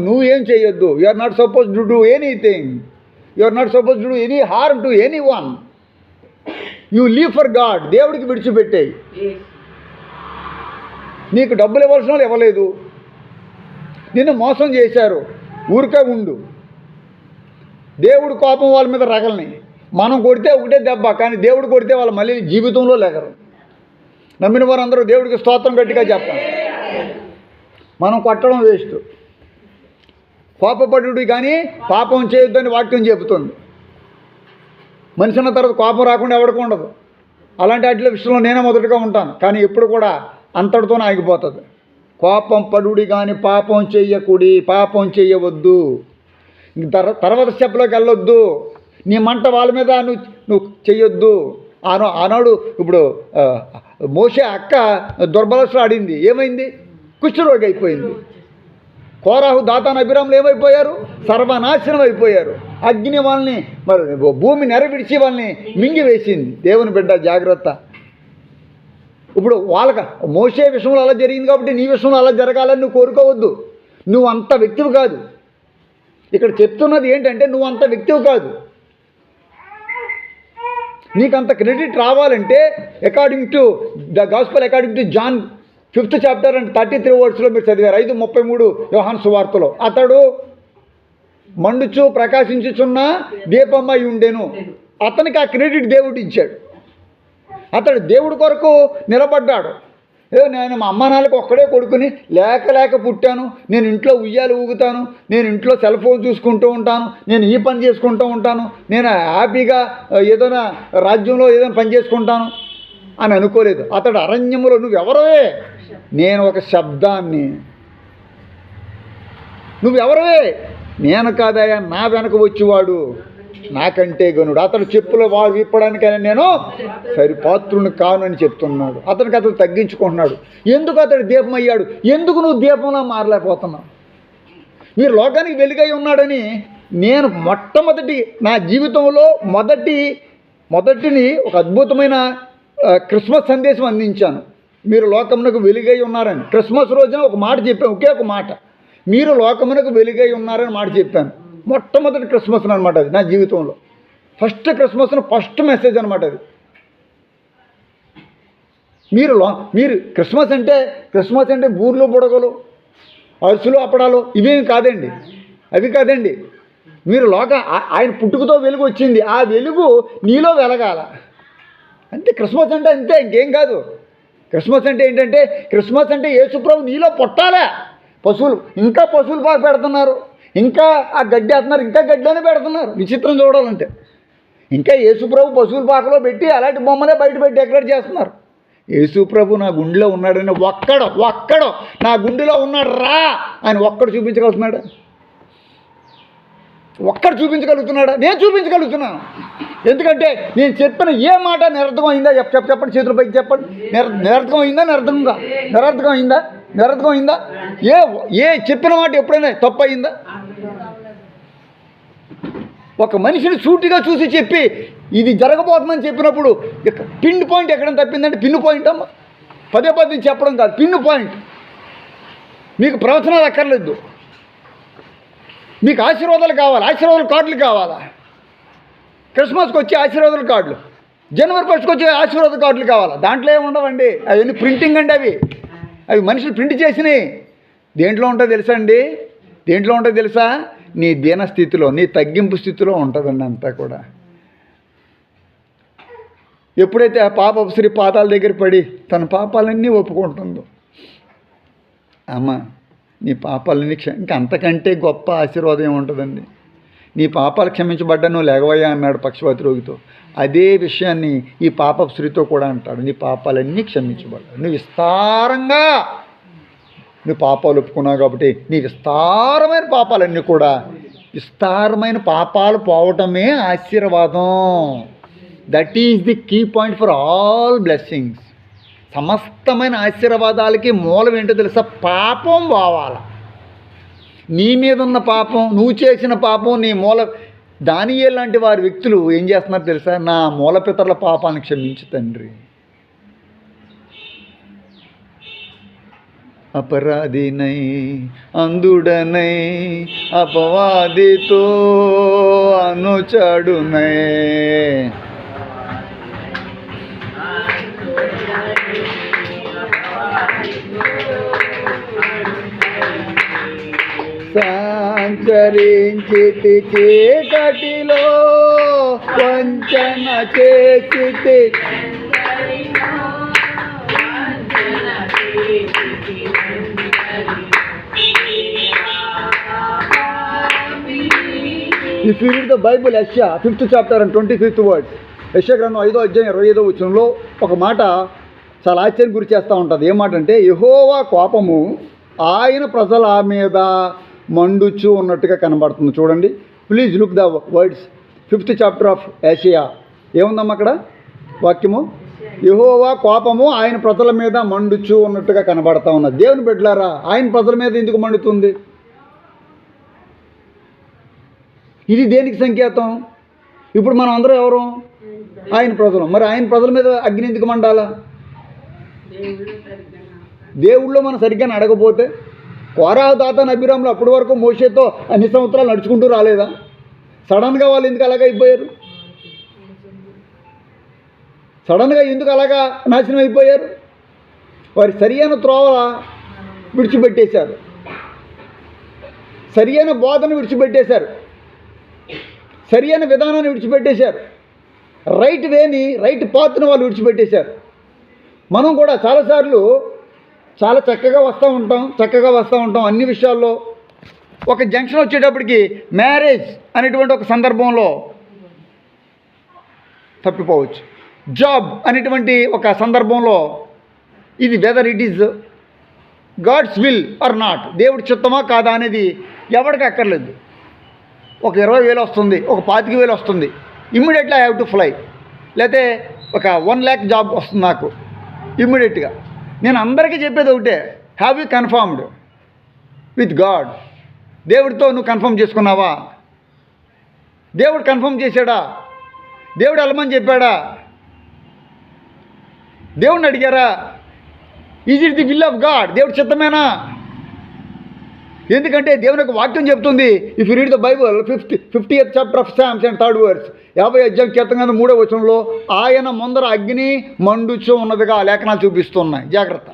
నువ్వేం చెయ్యొద్దు. You are not suppose to do anything. You are not suppose to do any harm to anyone. You leave for God. దేవుడికి విడిచిపెట్టేయి. నీకు డబ్బులు ఇవ్వాల్సిన వాళ్ళు ఇవ్వలేదు, నిన్ను మోసం చేశారు, ఊరికే ఉండు. దేవుడి కోపం వాళ్ళ మీద రగల్ని. మనం కొడితే ఒకటే దెబ్బ, కానీ దేవుడు కొడితే వాళ్ళు మళ్ళీ జీవితంలో లేగరు. నమ్మిన వారందరూ దేవుడికి స్తోత్రం గట్టిగా చెప్పాలి. మనం కొట్టడం వేస్ట్. కోపపడుడి కానీ పాపం చేయొద్దని వాక్యం చెబుతుంది. మనిషి అన్న తర్వాత కోపం రాకుండా ఎవరికి ఉండదు. అలాంటి వాటి విషయంలో నేనే మొదటగా ఉంటాను, కానీ ఎప్పుడు కూడా అంతటితోనే ఆగిపోతుంది. కోపం పడుడి కానీ పాపం చెయ్యకుడి, పాపం చెయ్యవద్దు. తర్వాత స్టెప్లోకి వెళ్ళొద్దు. నీ మంట వాళ్ళ మీద నువ్వు చెయ్యొద్దు. ఆనాడు ఇప్పుడు మోషే అక్క దుర్బలస్లో ఆడింది, ఏమైంది? కుష్ఠరోగి అయిపోయింది. కోరాహు దాతాను అభిరాములు ఏమైపోయారు? సర్వనాశనం అయిపోయారు. అగ్ని వాళ్ళని మరి భూమి నెరవిడిచి వాళ్ళని మింగివేసింది. దేవుని బిడ్డ జాగ్రత్త. ఇప్పుడు వాళ్ళకి మోసే విషయంలో అలా జరిగింది కాబట్టి నీ విషయంలో అలా జరగాలని నువ్వు కోరుకోవద్దు. నువ్వు అంత వ్యక్తివి కాదు. ఇక్కడ చెప్తున్నది ఏంటంటే నువ్వు అంత వ్యక్తివి కాదు. నీకంత క్రెడిట్ రావాలంటే according to the gospel according to John 5th chapter and 33 verse మీరు చదివారు. 5:33 యోహాను సువార్తలో అతడు మండుచు ప్రకాశించుచున్న దీపమై ఉండెను. అతనికి ఆ క్రెడిట్ దేవుడు ఇచ్చాడు. అతడు దేవుడి కొరకు నిలబడ్డాడు. నేను మా అమ్మ నాన్నకి ఒక్కడే కొడుకుని లేక పుట్టాను, నేను ఇంట్లో ఉయ్యాలు ఊగుతాను, నేను ఇంట్లో సెల్ ఫోన్ చూసుకుంటూ ఉంటాను, నేను ఈ పని చేసుకుంటూ ఉంటాను, నేను హ్యాపీగా ఏదైనా రాజ్యంలో ఏదైనా పని చేసుకుంటాను అని అనుకోలేదు. అతడు అరణ్యములో నువ్వెవరవే? నేను ఒక శబ్దాన్ని. నువ్వెవరవే? నేను కాదయా, నా వెనక వచ్చేవాడు నాకంటే గనుడు, అతడు చెప్పుల వాడు విప్పడానికైనా నేను సరిపాత్రుని కాను అని చెప్తున్నాడు. అతడు తగ్గించుకుంటున్నాడు. ఎందుకు అతడు దీపం అయ్యాడు? ఎందుకు నువ్వు దీపంలో మారలేకపోతున్నావు? మీరు లోకానికి వెలుగై ఉన్నాడని నేను మొట్టమొదటి నా జీవితంలో మొదటిని ఒక అద్భుతమైన క్రిస్మస్ సందేశం అందించాను. మీరు లోకమునకు వెలుగై ఉన్నారని క్రిస్మస్ రోజున ఒక మాట చెప్పాను, ఒకే ఒక మాట, మీరు లోకమునకు వెలుగై ఉన్నారని మాట చెప్పాను. మొట్టమొదటి క్రిస్మస్ అనమాట అది నా జీవితంలో. ఫస్ట్ ఫస్ట్ మెసేజ్ అనమాట అది. మీరు క్రిస్మస్ అంటే బూర్లు బుడగలు అరుసులు అప్పడాలు ఇవేమి కాదండి, అవి కాదండి. మీరు ఆయన పుట్టుకతో వెలుగు వచ్చింది, ఆ వెలుగు నీలో వెలగాల అంతే. క్రిస్మస్ అంటే అంతే, ఇంకేం కాదు. క్రిస్మస్ అంటే ఏంటంటే, క్రిస్మస్ అంటే యేసుప్రభు నీలో పుట్టాలా. ఇంకా పశువులు పాక పెడుతున్నారు, ఇంకా ఆ గడ్డి వేస్తున్నారు, ఇంకా గడ్డిలోనే పెడుతున్నారు. విచిత్రం చూడాలంటే ఇంకా యేసుప్రభు పశువుల పాకలో పెట్టి అలాంటి బొమ్మలే బయట పెట్టి డెకరేట్ చేస్తున్నారు. యేసుప్రభు నా గుండెలో ఉన్నాడని ఒక్కడో నా గుండెలో ఉన్నాడు రా అని ఒక్కడు చూపించగలుగుతున్నాడా? ఒక్కడు చూపించగలుగుతున్నాడా? నేను చూపించగలుగుతున్నాను. ఎందుకంటే నేను చెప్పిన ఏ మాట నిరర్థకం అయిందా? చెప్పండి, చేతుల పైకి చెప్పండి. నిరర్థకం అయిందా? నిరర్థకం అయిందా? ఏ చెప్పిన మాట ఎప్పుడైనా తప్పు అయిందా? ఒక మనిషిని సూటిగా చూసి చెప్పి ఇది జరగబోతుందని చెప్పినప్పుడు పిన్ పాయింట్ ఎక్కడైనా తప్పిందంటే పిన్ పాయింట్ అమ్మ, పదే చెప్పడం కాదు, పిన్ పాయింట్. మీకు ప్రవచనాలు అక్కర్లేదు, మీకు ఆశీర్వాదాలు కావాలి, ఆశీర్వాదాల కార్డులు కావాలా? క్రిస్మస్కి వచ్చే ఆశీర్వాదాల కార్డులు, జనవరి 1st వచ్చే ఆశీర్వాద కార్డులు కావాలా? దాంట్లో ఏమి ఉండవండి, అవన్నీ ప్రింటింగ్ అండి. అవి మనుషులు ప్రింట్ చేసినాయి. దేంట్లో ఉంటుందో తెలుసా అండి? దేంట్లో ఉంటుందో తెలుసా? నీ దీన స్థితిలో, నీ తగ్గింపు స్థితిలో ఉంటుందండి అంతా కూడా. ఎప్పుడైతే ఆ పాపపు స్త్రీ పాదాల దగ్గర పడి తన పాపాలన్నీ ఒప్పుకుంటుందో, అమ్మ నీ పాపాలన్నీ ఇంకా అంతకంటే గొప్ప ఆశీర్వాదం ఏముంటుందండి? నీ పాపాలు క్షమించబడ్డా నువ్వు లేగవయ్యా అన్నాడు పక్షవాత రోగితో. అదే విషయాన్ని ఈ పాపపు స్త్రీతో కూడా అంటాడు, నీ పాపాలన్నీ క్షమించబడ్డాడు. నువ్వు విస్తారంగా పాపాలు ఒప్పుకున్నావు కాబట్టి నీ విస్తారమైన పాపాలన్నీ కూడా, విస్తారమైన పాపాలు పోవటమే ఆశీర్వాదం. That is the key point for all blessings. సమస్తమైన ఆశీర్వాదాలకి మూలం ఏంటో తెలుసా? పాపం పోవాలి. నీ మీద ఉన్న పాపం, నువ్వు చేసిన పాపం నీ మూల. దానియేలు లాంటి వారి వ్యక్తులు ఏం చేస్తున్నారు తెలుసా? నా మూలపితరుల పాపాన్ని క్షమించు తండ్రి. అపరాధినై అందుడనై అపవాదితో అనుచడునై సంచరించితి చీకటిలో వంచన చేసితి If you read the Bible, Yeshua 5th chapter and 25th verse, యెషయా గ్రంథం 5వ అధ్యాయం 25వ వచనంలో ఒక మాట చాలా ఆశ్చర్యం గురి చేస్తూ ఉంటుంది. ఏ మాట అంటే, యెహోవా కోపము ఆయన ప్రజల మీద మండుచు ఉన్నట్టుగా కనబడుతుంది. చూడండి, please look the words. 5th chapter of యెషయా ఏముందమ్మా అక్కడ వాక్యము? యెహోవా కోపము ఆయన ప్రజల మీద మండుచు ఉన్నట్టుగా కనబడతా ఉన్నది. దేవుని బిడ్డలారా, ఆయన ప్రజల మీద ఎందుకు మండుతుంది? ఇది దేనికి సంకేతం? ఇప్పుడు మనం అందరం ఎవరు? ఆయన ప్రజలు. మరి ఆయన ప్రజల మీద అగ్ని ఎందుకు మండాలా? దేవుళ్ళో మనం సరిగ్గా అడగపోతే, కోరాహు దాతాను అభిరాములు అప్పటి వరకు మోషేతో అన్ని సంవత్సరాలు నడుచుకుంటూ రాలేదా? సడన్గా వాళ్ళు ఎందుకు అలాగ అయిపోయారు? సడన్గా ఎందుకు అలాగా నాశనం అయిపోయారు? వారి సరియైన త్రోవ విడిచిపెట్టేశారు, సరియైన బోధన విడిచిపెట్టేశారు, సరియైన విధానాన్ని విడిచిపెట్టేశారు, రైట్ వేని, రైట్ పాత్ను వాళ్ళు విడిచిపెట్టేశారు. మనం కూడా చాలాసార్లు చాలా చక్కగా వస్తూ ఉంటాం అన్ని విషయాల్లో. ఒక జంక్షన్ వచ్చేటప్పటికి మ్యారేజ్ అనేటువంటి ఒక సందర్భంలో తప్పిపోవచ్చు. జాబ్ అనేటువంటి ఒక సందర్భంలో ఇది whether it is God's will or not, దేవుడి చిత్తమా కాదా అనేది ఎవరికి అక్కర్లేదు. ఒక 20,000 వస్తుంది, ఒక 25,000 వస్తుంది, immediately I have to fly. లేకపోతే ఒక 1 lakh జాబ్ వస్తుంది నాకు ఇమ్మీడియట్గా. నేను అందరికీ చెప్పేది ఒకటే, have you confirmed with God? దేవుడితో నువ్వు కన్ఫర్మ్ చేసుకున్నావా? దేవుడు కన్ఫర్మ్ చేశాడా? దేవుడు వెళ్ళమని చెప్పాడా? దేవుడిని అడిగారా? Is it the will of God? దేవుడి చిత్తమేనా? ఎందుకంటే దేవుని యొక్క వాక్యం చెప్తుంది, if you read the Bible 50th chapter of Psalms and 3rd verse, 50వ అధ్యాయం కీర్తన 3వ వచనంలో ఆయన ముందర అగ్ని మండుచు ఉన్నదిగా లేఖనాలు చూపిస్తున్నాయి. జాగ్రత్త.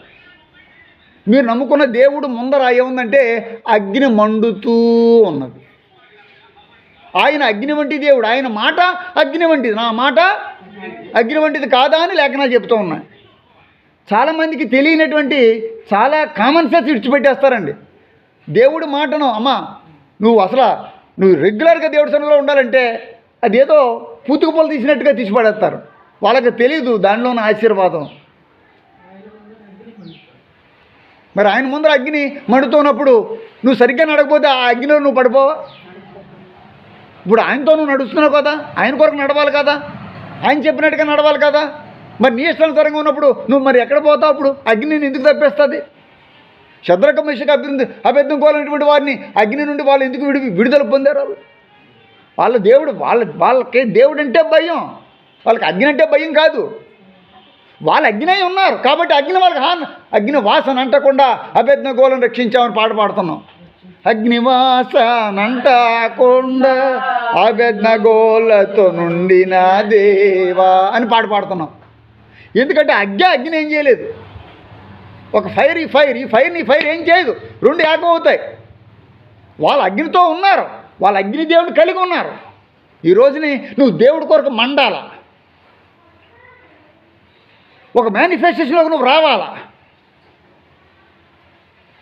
మీరు నమ్ముకున్న దేవుడు ముందర ఏముందంటే అగ్ని మండుతూ ఉన్నది. ఆయన అగ్ని వంటి దేవుడు, ఆయన మాట అగ్ని వంటిది, నా మాట అగ్ని వంటిది కాదా అని లేఖనాలు చెప్తూ ఉన్నాయి. చాలామందికి తెలియనటువంటి చాలా కామన్ సెన్స్ విడిచిపెట్టేస్తారండి. దేవుడి మాటను అమ్మా నువ్వు రెగ్యులర్గా దేవుడి సన్నిధిలో ఉండాలంటే అదేదో పూతుకుపోలు తీసినట్టుగా తీసిపడేస్తారు. వాళ్ళకి తెలియదు దానిలో ఉన్న ఆశీర్వాదం. మరి ఆయన ముందర అగ్ని మండుతున్నప్పుడు నువ్వు సరిగ్గా నడకపోతే ఆ అగ్నిలో నువ్వు పడిపోవా? ఇప్పుడు ఆయనతో నువ్వు నడుస్తున్నావు కదా, ఆయన కొరకు నడవాలి కదా, ఆయన చెప్పినట్టుగా నడవాలి కదా. మరి నీ ఇష్టానుసారంగా ఉన్నప్పుడు నువ్వు మరి ఎక్కడ పోతావు? అప్పుడు అగ్నిని ఎందుకు తప్పేస్తుంది? శద్రక మేషక అబేద్నెగోలైనటువంటి వారిని అగ్ని నుండి వాళ్ళు ఎందుకు విడుదల పొందారు? వాళ్ళ దేవుడు వాళ్ళకి దేవుడు అంటే భయం, వాళ్ళకి అగ్ని అంటే భయం కాదు. వాళ్ళు అగ్ని ఉన్నారు కాబట్టి అగ్ని వాసన అంటకుండా అబేద్నెగోలను రక్షించామని పాట పాడుతున్నాం. అగ్నివాసన అంటకుండా అబేద్నెగోలతో నుండిన దేవా అని పాట పాడుతున్నాం. ఎందుకంటే అగ్ని ఏం చేయలేదు. ఒక ఫైర్ ఈ ఫైర్ ఏం చేయదు, రెండు ఏకం అవుతాయి. వాళ్ళు అగ్నితో ఉన్నారు, వాళ్ళ అగ్ని దేవుడిని కలిగి ఉన్నారు. ఈ రోజుని నువ్వు దేవుడి కొరకు మండాలా, ఒక మేనిఫెస్టేషన్లోకి నువ్వు రావాలా,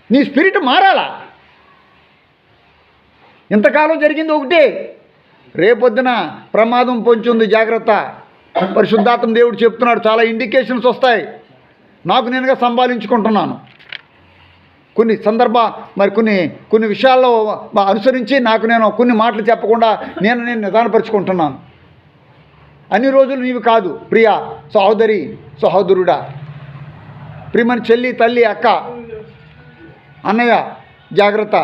నీ స్పిరిట్ మారాలా. ఇంతకాలం జరిగింది ఒకటే, రేపొద్దున ప్రమాదం పొంచుంది, జాగ్రత్త. పరిశుద్ధాత్మ దేవుడు చెప్తున్నాడు, చాలా ఇండికేషన్స్ వస్తాయి. నాకు నేనుగా సంపాదించుకుంటున్నాను కొన్ని మరి కొన్ని విషయాల్లో అనుసరించి నాకు నేను కొన్ని మాటలు చెప్పకుండా నేను నిదానపరుచుకుంటున్నాను. అన్ని రోజులు నీవు కాదు ప్రియా సహోదరి సహోదరుడా, ప్రియమని చెల్లి తల్లి అక్క అన్నయ్య, జాగ్రత్త.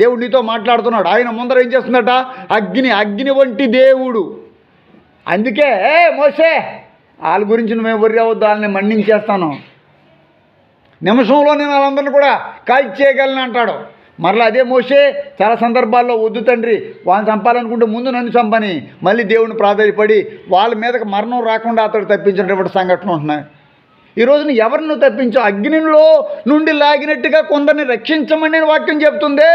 దేవుడు నీతో మాట్లాడుతున్నాడు. ఆయన ముందర ఏం చేస్తుందట? అగ్ని వంటి దేవుడు. అందుకే మోసే వాళ్ళ గురించి నువ్వే వర్రీ అవ్వద్దు, వాళ్ళని మన్నించేస్తాను, నిమిషంలో నేను వాళ్ళందరినీ కూడా కాల్చేయగలను అంటాడు. మరలా అదే మోసే చాలా సందర్భాల్లో వద్దు తండ్రి, వాళ్ళని చంపాలనుకుంటే ముందు నన్ను చంపని మళ్ళీ దేవుని ప్రాధాన్యపడి వాళ్ళ మీదకి మరణం రాకుండా అతడు తప్పించినటువంటి సంఘటనలు ఉంటున్నాయి. ఈరోజు ఎవరిని నువ్వు తప్పించావు? అగ్నిలో నుండి లాగినట్టుగా కొందరిని రక్షించమని నేను వాక్యం చెప్తుంది.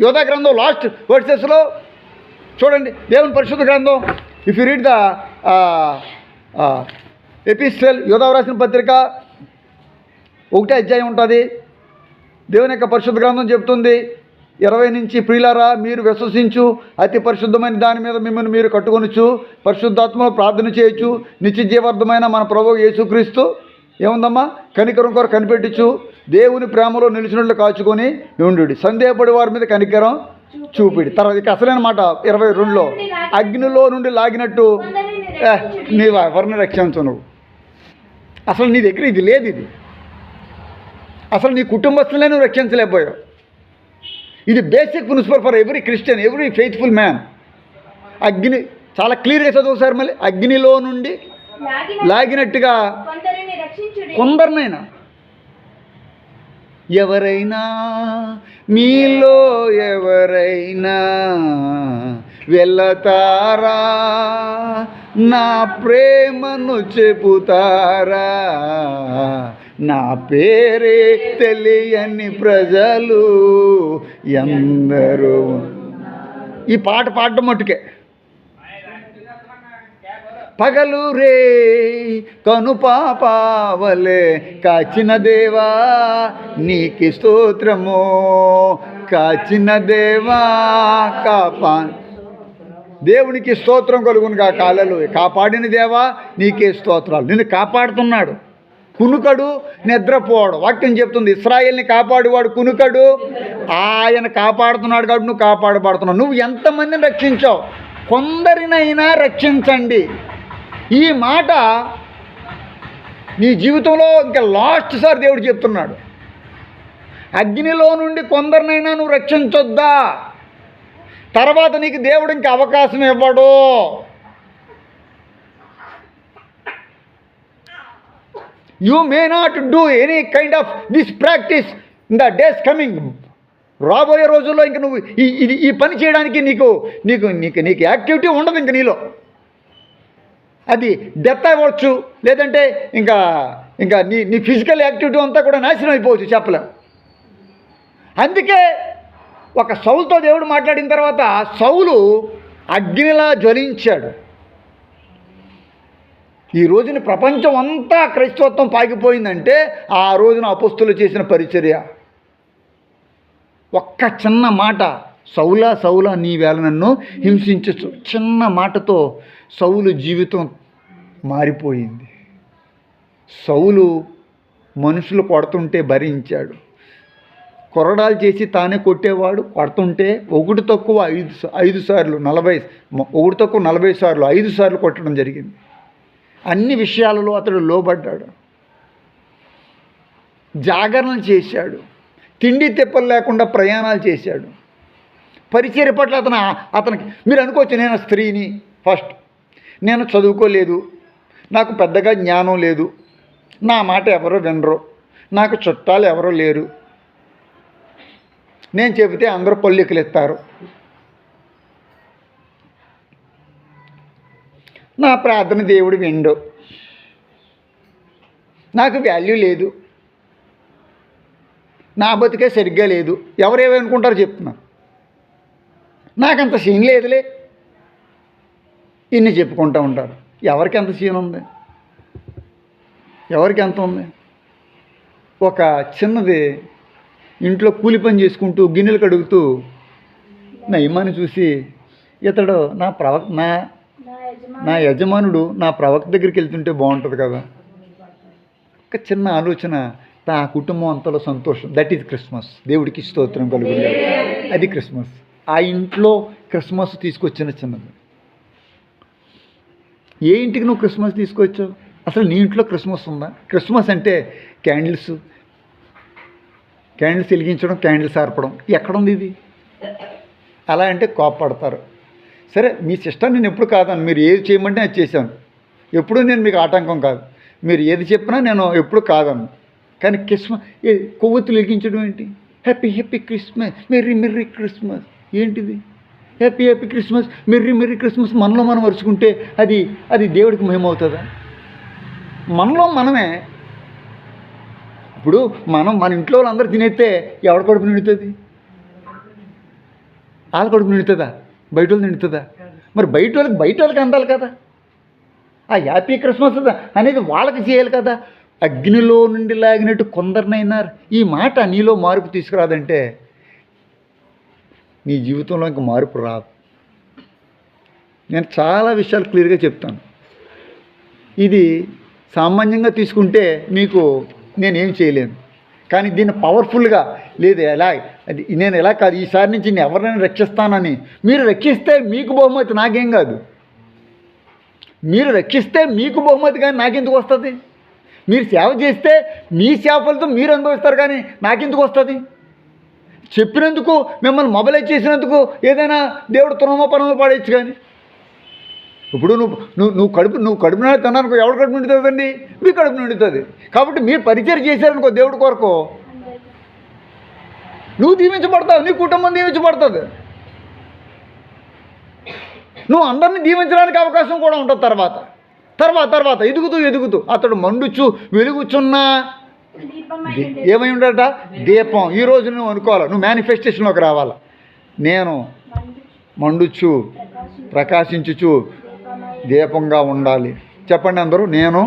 యోధా గ్రంథం లాస్ట్ వర్సెస్లో చూడండి, దేవుని పరిశుద్ధ గ్రంథం. If you read the epistle, యోధా రాసిన పత్రిక 1వ అధ్యాయం ఉంటుంది. దేవుని యొక్క పరిశుద్ధ గ్రంథం చెప్తుంది 20 నుంచి, ప్రియులారా మీరు విశ్వసించు అతి పరిశుద్ధమైన దాని మీద మిమ్మల్ని మీరు కట్టుకొనొచ్చు, పరిశుద్ధాత్మలో ప్రార్థన చేయొచ్చు, నిత్య జీవార్థమైన మన ప్రభువు యేసుక్రీస్తు ఏముందమ్మా కనికరం కొరకు కనిపెట్టచ్చు, దేవుని ప్రేమలో నిలిచినట్లు కాచుకొని ఉండు, సందేహపడి వారి మీద కనికరం చూపిడి. తర్వాత ఇక అసలైన మాట 22లో, అగ్నిలో నుండి లాగినట్టు నీవు ఎవరిని రక్షించు. నువ్వు అసలు నీ దగ్గర ఇది లేదు, ఇది అసలు నీ కుటుంబస్తులనే నువ్వు రక్షించలేకపోయావు. ఇది basic principle for every Christian, every faithful man. అగ్ని చాలా క్లియర్గా చదువు సార్. మళ్ళీ అగ్నిలో నుండి లాగినట్టుగా కొందరినైనా, ఎవరైనా మీలో ఎవరైనా వెళతారా, నా ప్రేమను చెబుతారా, నా పేరే తెలియని ప్రజలు ఎందరూ. ఈ పాట పాడడం మట్టుకే పగలు రే కనుపాపావలే కాచిన దేవా నీకి స్తోత్రము, కాచిన దేవా కాపా. దేవునికి స్తోత్రం కలుగునుగా. కాలలు కాపాడిన దేవా నీకే స్తోత్రాలు. నిన్ను కాపాడుతున్నాడు. కునుకడు, నిద్రపోవడం. వాక్యం చెప్తుంది ఇశ్రాయేల్ని కాపాడువాడు కునుకడు. ఆయన కాపాడుతున్నాడు కాబట్టి నువ్వు కాపాడబడుతున్నావు. నువ్వు ఎంతమందిని రక్షించావు? కొందరినైనా రక్షించండి. ఈ మాట నీ జీవితంలో ఇంకా లాస్ట్ సారి దేవుడు చెప్తున్నాడు. అగ్నిలో నుండి కొందరినైనా నువ్వు రక్షించొద్దా? తర్వాత నీకు దేవుడు ఇంకా అవకాశం ఇవ్వడు. You may not do any kind of this practice in the days coming. రాబోయే రోజుల్లో ఇంక నువ్వు ఈ పని చేయడానికి నీకు నీకు నీకు నీకు యాక్టివిటీ ఉండదు ఇంక నీలో. అది డెత్ అవ్వచ్చు, లేదంటే ఇంకా ఇంకా నీ ఫిజికల్ యాక్టివిటీ అంతా కూడా నాశనం అయిపోవచ్చు, చెప్పలేం. అందుకే ఒక సౌలుతో దేవుడు మాట్లాడిన తర్వాత సౌలు అగ్నిలా జ్వలించాడు. ఈ రోజున ప్రపంచం అంతా క్రైస్తవత్వం పాకిపోయిందంటే ఆ రోజున అపోస్తులు చేసిన పరిచర్య. ఒక్క చిన్న మాట, సౌలా సౌలా నీ వేళ నన్ను హింసించచ్చు. చిన్న మాటతో సౌలు జీవితం మారిపోయింది. సౌలు మనుషులు కొడుతుంటే భరించాడు. కొరడాలు చేసి తానే కొట్టేవాడు. కొడుతుంటే ఒకటి తక్కువ 5 సార్లు 40, ఒకటి తక్కువ 40 సార్లు 5 సార్లు కొట్టడం జరిగింది. అన్ని విషయాలలో అతడు లోబడ్డాడు. జాగరణలు చేశాడు. తిండి తెప్పలు లేకుండా ప్రయాణాలు చేశాడు. పరిచర్య పట్ల అతనికి మీరు అనుకోవచ్చు, నేను స్త్రీని, ఫస్ట్ నేను చదువుకోలేదు, నాకు పెద్దగా జ్ఞానం లేదు, నా మాట ఎవరో వినరు, నాకు చుట్టాలు ఎవరో లేరు, నేను చెబితే అందరూ పళ్ళెక్కులెత్తారు, నా ప్రార్థన దేవుడు విండు, నాకు వాల్యూ లేదు, నా బతికే సరిగ్గా లేదు, ఎవరేమనుకుంటారో చెప్తున్నా, నాకంత సీన్ లేదులే, ఇన్ని చెప్పుకుంటూ ఉంటారు. ఎవరికి ఎంత సీన్ ఉంది? ఎవరికి ఎంత ఉంది? ఒక చిన్నది ఇంట్లో కూలి పని చేసుకుంటూ గిన్నెలు కడుగుతూ నయమాన్ని చూసి ఇతడు నా యజమానుడు నా ప్రవక్త దగ్గరికి వెళ్తుంటే బాగుంటుంది కదా. ఒక చిన్న ఆలోచన, నా కుటుంబం అంతలో సంతోషం. That is Christmas. దేవుడికి స్తోత్రం కలుగుతుంది. అది క్రిస్మస్. ఆ ఇంట్లో క్రిస్మస్ తీసుకొచ్చిన చిన్నది. ఏ ఇంటికి నువ్వు క్రిస్మస్ తీసుకొచ్చావు? అసలు నీ ఇంట్లో క్రిస్మస్ ఉందా? క్రిస్మస్ అంటే క్యాండిల్స్ వెలిగించడం, క్యాండిల్స్ ఆర్పడం. ఎక్కడుంది ఇది? అలా అంటే కోపపడతారు. సరే, మీ సిస్టర్ నేను ఎప్పుడు కాదని, మీరు ఏది చేయమంటే అది చేశాను. ఎప్పుడూ నేను మీకు ఆటంకం కాదు. మీరు ఏది చెప్పినా నేను ఎప్పుడు కాదను. కానీ క్రిస్మస్ కొవ్వొత్తులు వెలిగించడం ఏంటి? Happy happy Christmas, merry merry Christmas ఏంటిది? Happy happy Christmas, merry merry Christmas మనలో మనం వరుచుకుంటే అది దేవుడికి మహిమవుతుందా? మనలో మనమే. ఇప్పుడు మన ఇంట్లో వాళ్ళందరూ తినేస్తే ఎవరి కడుపు నిండుతుంది? వాళ్ళ కడుపు నిండుతుందా? బయట వాళ్ళు నిండుతుందా? మరి బయట వాళ్ళకి అందాలి కదా. ఆ హ్యాపీ క్రిస్మస్ అనేది వాళ్ళకి చేయాలి కదా. అగ్నిలో నుండి లాగినట్టు కొందరినైనా ఈ మాట నీలో మార్పు తీసుకురాదంటే నీ జీవితంలో ఇంక మార్పు రాదు. నేను చాలా విషయాలు క్లియర్గా చెప్తాను. ఇది సామాన్యంగా తీసుకుంటే మీకు నేనేం చేయలేను. కానీ దీన్ని పవర్ఫుల్గా లేదు, నేను ఎలా కాదు, ఈసారి నుంచి నేను ఎవరినైనా రక్షిస్తానని మీరు రక్షిస్తే మీకు బహుమతి, నాకేం కాదు. మీరు రక్షిస్తే మీకు బహుమతి, కానీ నాకెందుకు వస్తుంది? మీరు సేవ చేస్తే మీ సేవ ఫలితం మీరు అనుభవిస్తారు, కానీ నాకెందుకు వస్తుంది? చెప్పినందుకు, మిమ్మల్ని మొబైలైజ్ చేసినందుకు ఏదైనా దేవుడు తునమో పనమో పాడేయచ్చు. కానీ ఇప్పుడు నువ్వు కడుపు నాడు తిన్నానుకో, ఎవడు కడుపు నిండుతుందండి? మీ కడుపు నిండుతుంది. కాబట్టి మీరు పరిచయం చేశారనుకో దేవుడి కొరకు, నువ్వు దీవించబడతావు, నీ కుటుంబం దీవించబడుతుంది. నువ్వు అందరినీ దీవించడానికి అవకాశం కూడా ఉంటుంది. తర్వాత ఎదుగుతూ అతడు మండుచు వెలుగుచున్నా ఏమై ఉండట? దీపం. ఈరోజు నువ్వు అనుకోవాలి, నువ్వు మేనిఫెస్టేషన్లోకి రావాలా. నేను మండుచు ప్రకాశించుచు దీపంగా ఉండాలి. చెప్పండి అందరూ. నేను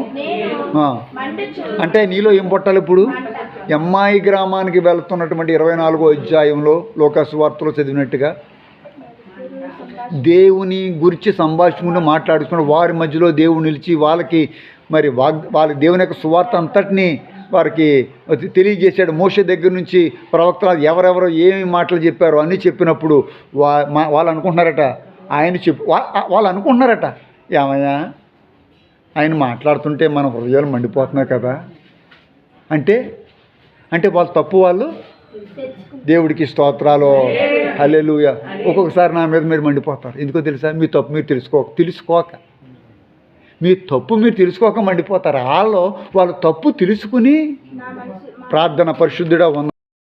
అంటే నీలో ఏం పుట్టాలి ఇప్పుడు? ఎమ్మాయి గ్రామానికి వెళ్తున్నటువంటి 24వ అధ్యాయంలో లోకాసు వార్తలో చదివినట్టుగా దేవుని గురించి సంభాషణ మాట్లాడుకుని వారి మధ్యలో దేవుడు నిలిచి వాళ్ళకి మరి వాళ్ళ దేవుని యొక్క సువార్త అంతటినీ వారికి తెలియజేశాడు. మోషే దగ్గర నుంచి ప్రవక్తలు ఎవరెవరో ఏమి మాటలు చెప్పారో అన్నీ చెప్పినప్పుడు వాళ్ళు అనుకుంటున్నారట, వాళ్ళు అనుకుంటున్నారట, ఏమయ్యా ఆయన మాట్లాడుతుంటే మన హృదయాలు మండిపోతున్నాయి కదా అంటే వాళ్ళు తప్పు, వాళ్ళు దేవుడికి స్తోత్రాలు, హల్లెలూయా. ఒక్కొక్కసారి నా మీద మీరు మండిపోతారు. ఎందుకో తెలుసా? మీ తప్పు మీరు తెలుసుకోక మండిపోతారు. వాళ్ళు తప్పు తెలుసుకుని ప్రార్థన పరిశుద్ధుడా ఉన్న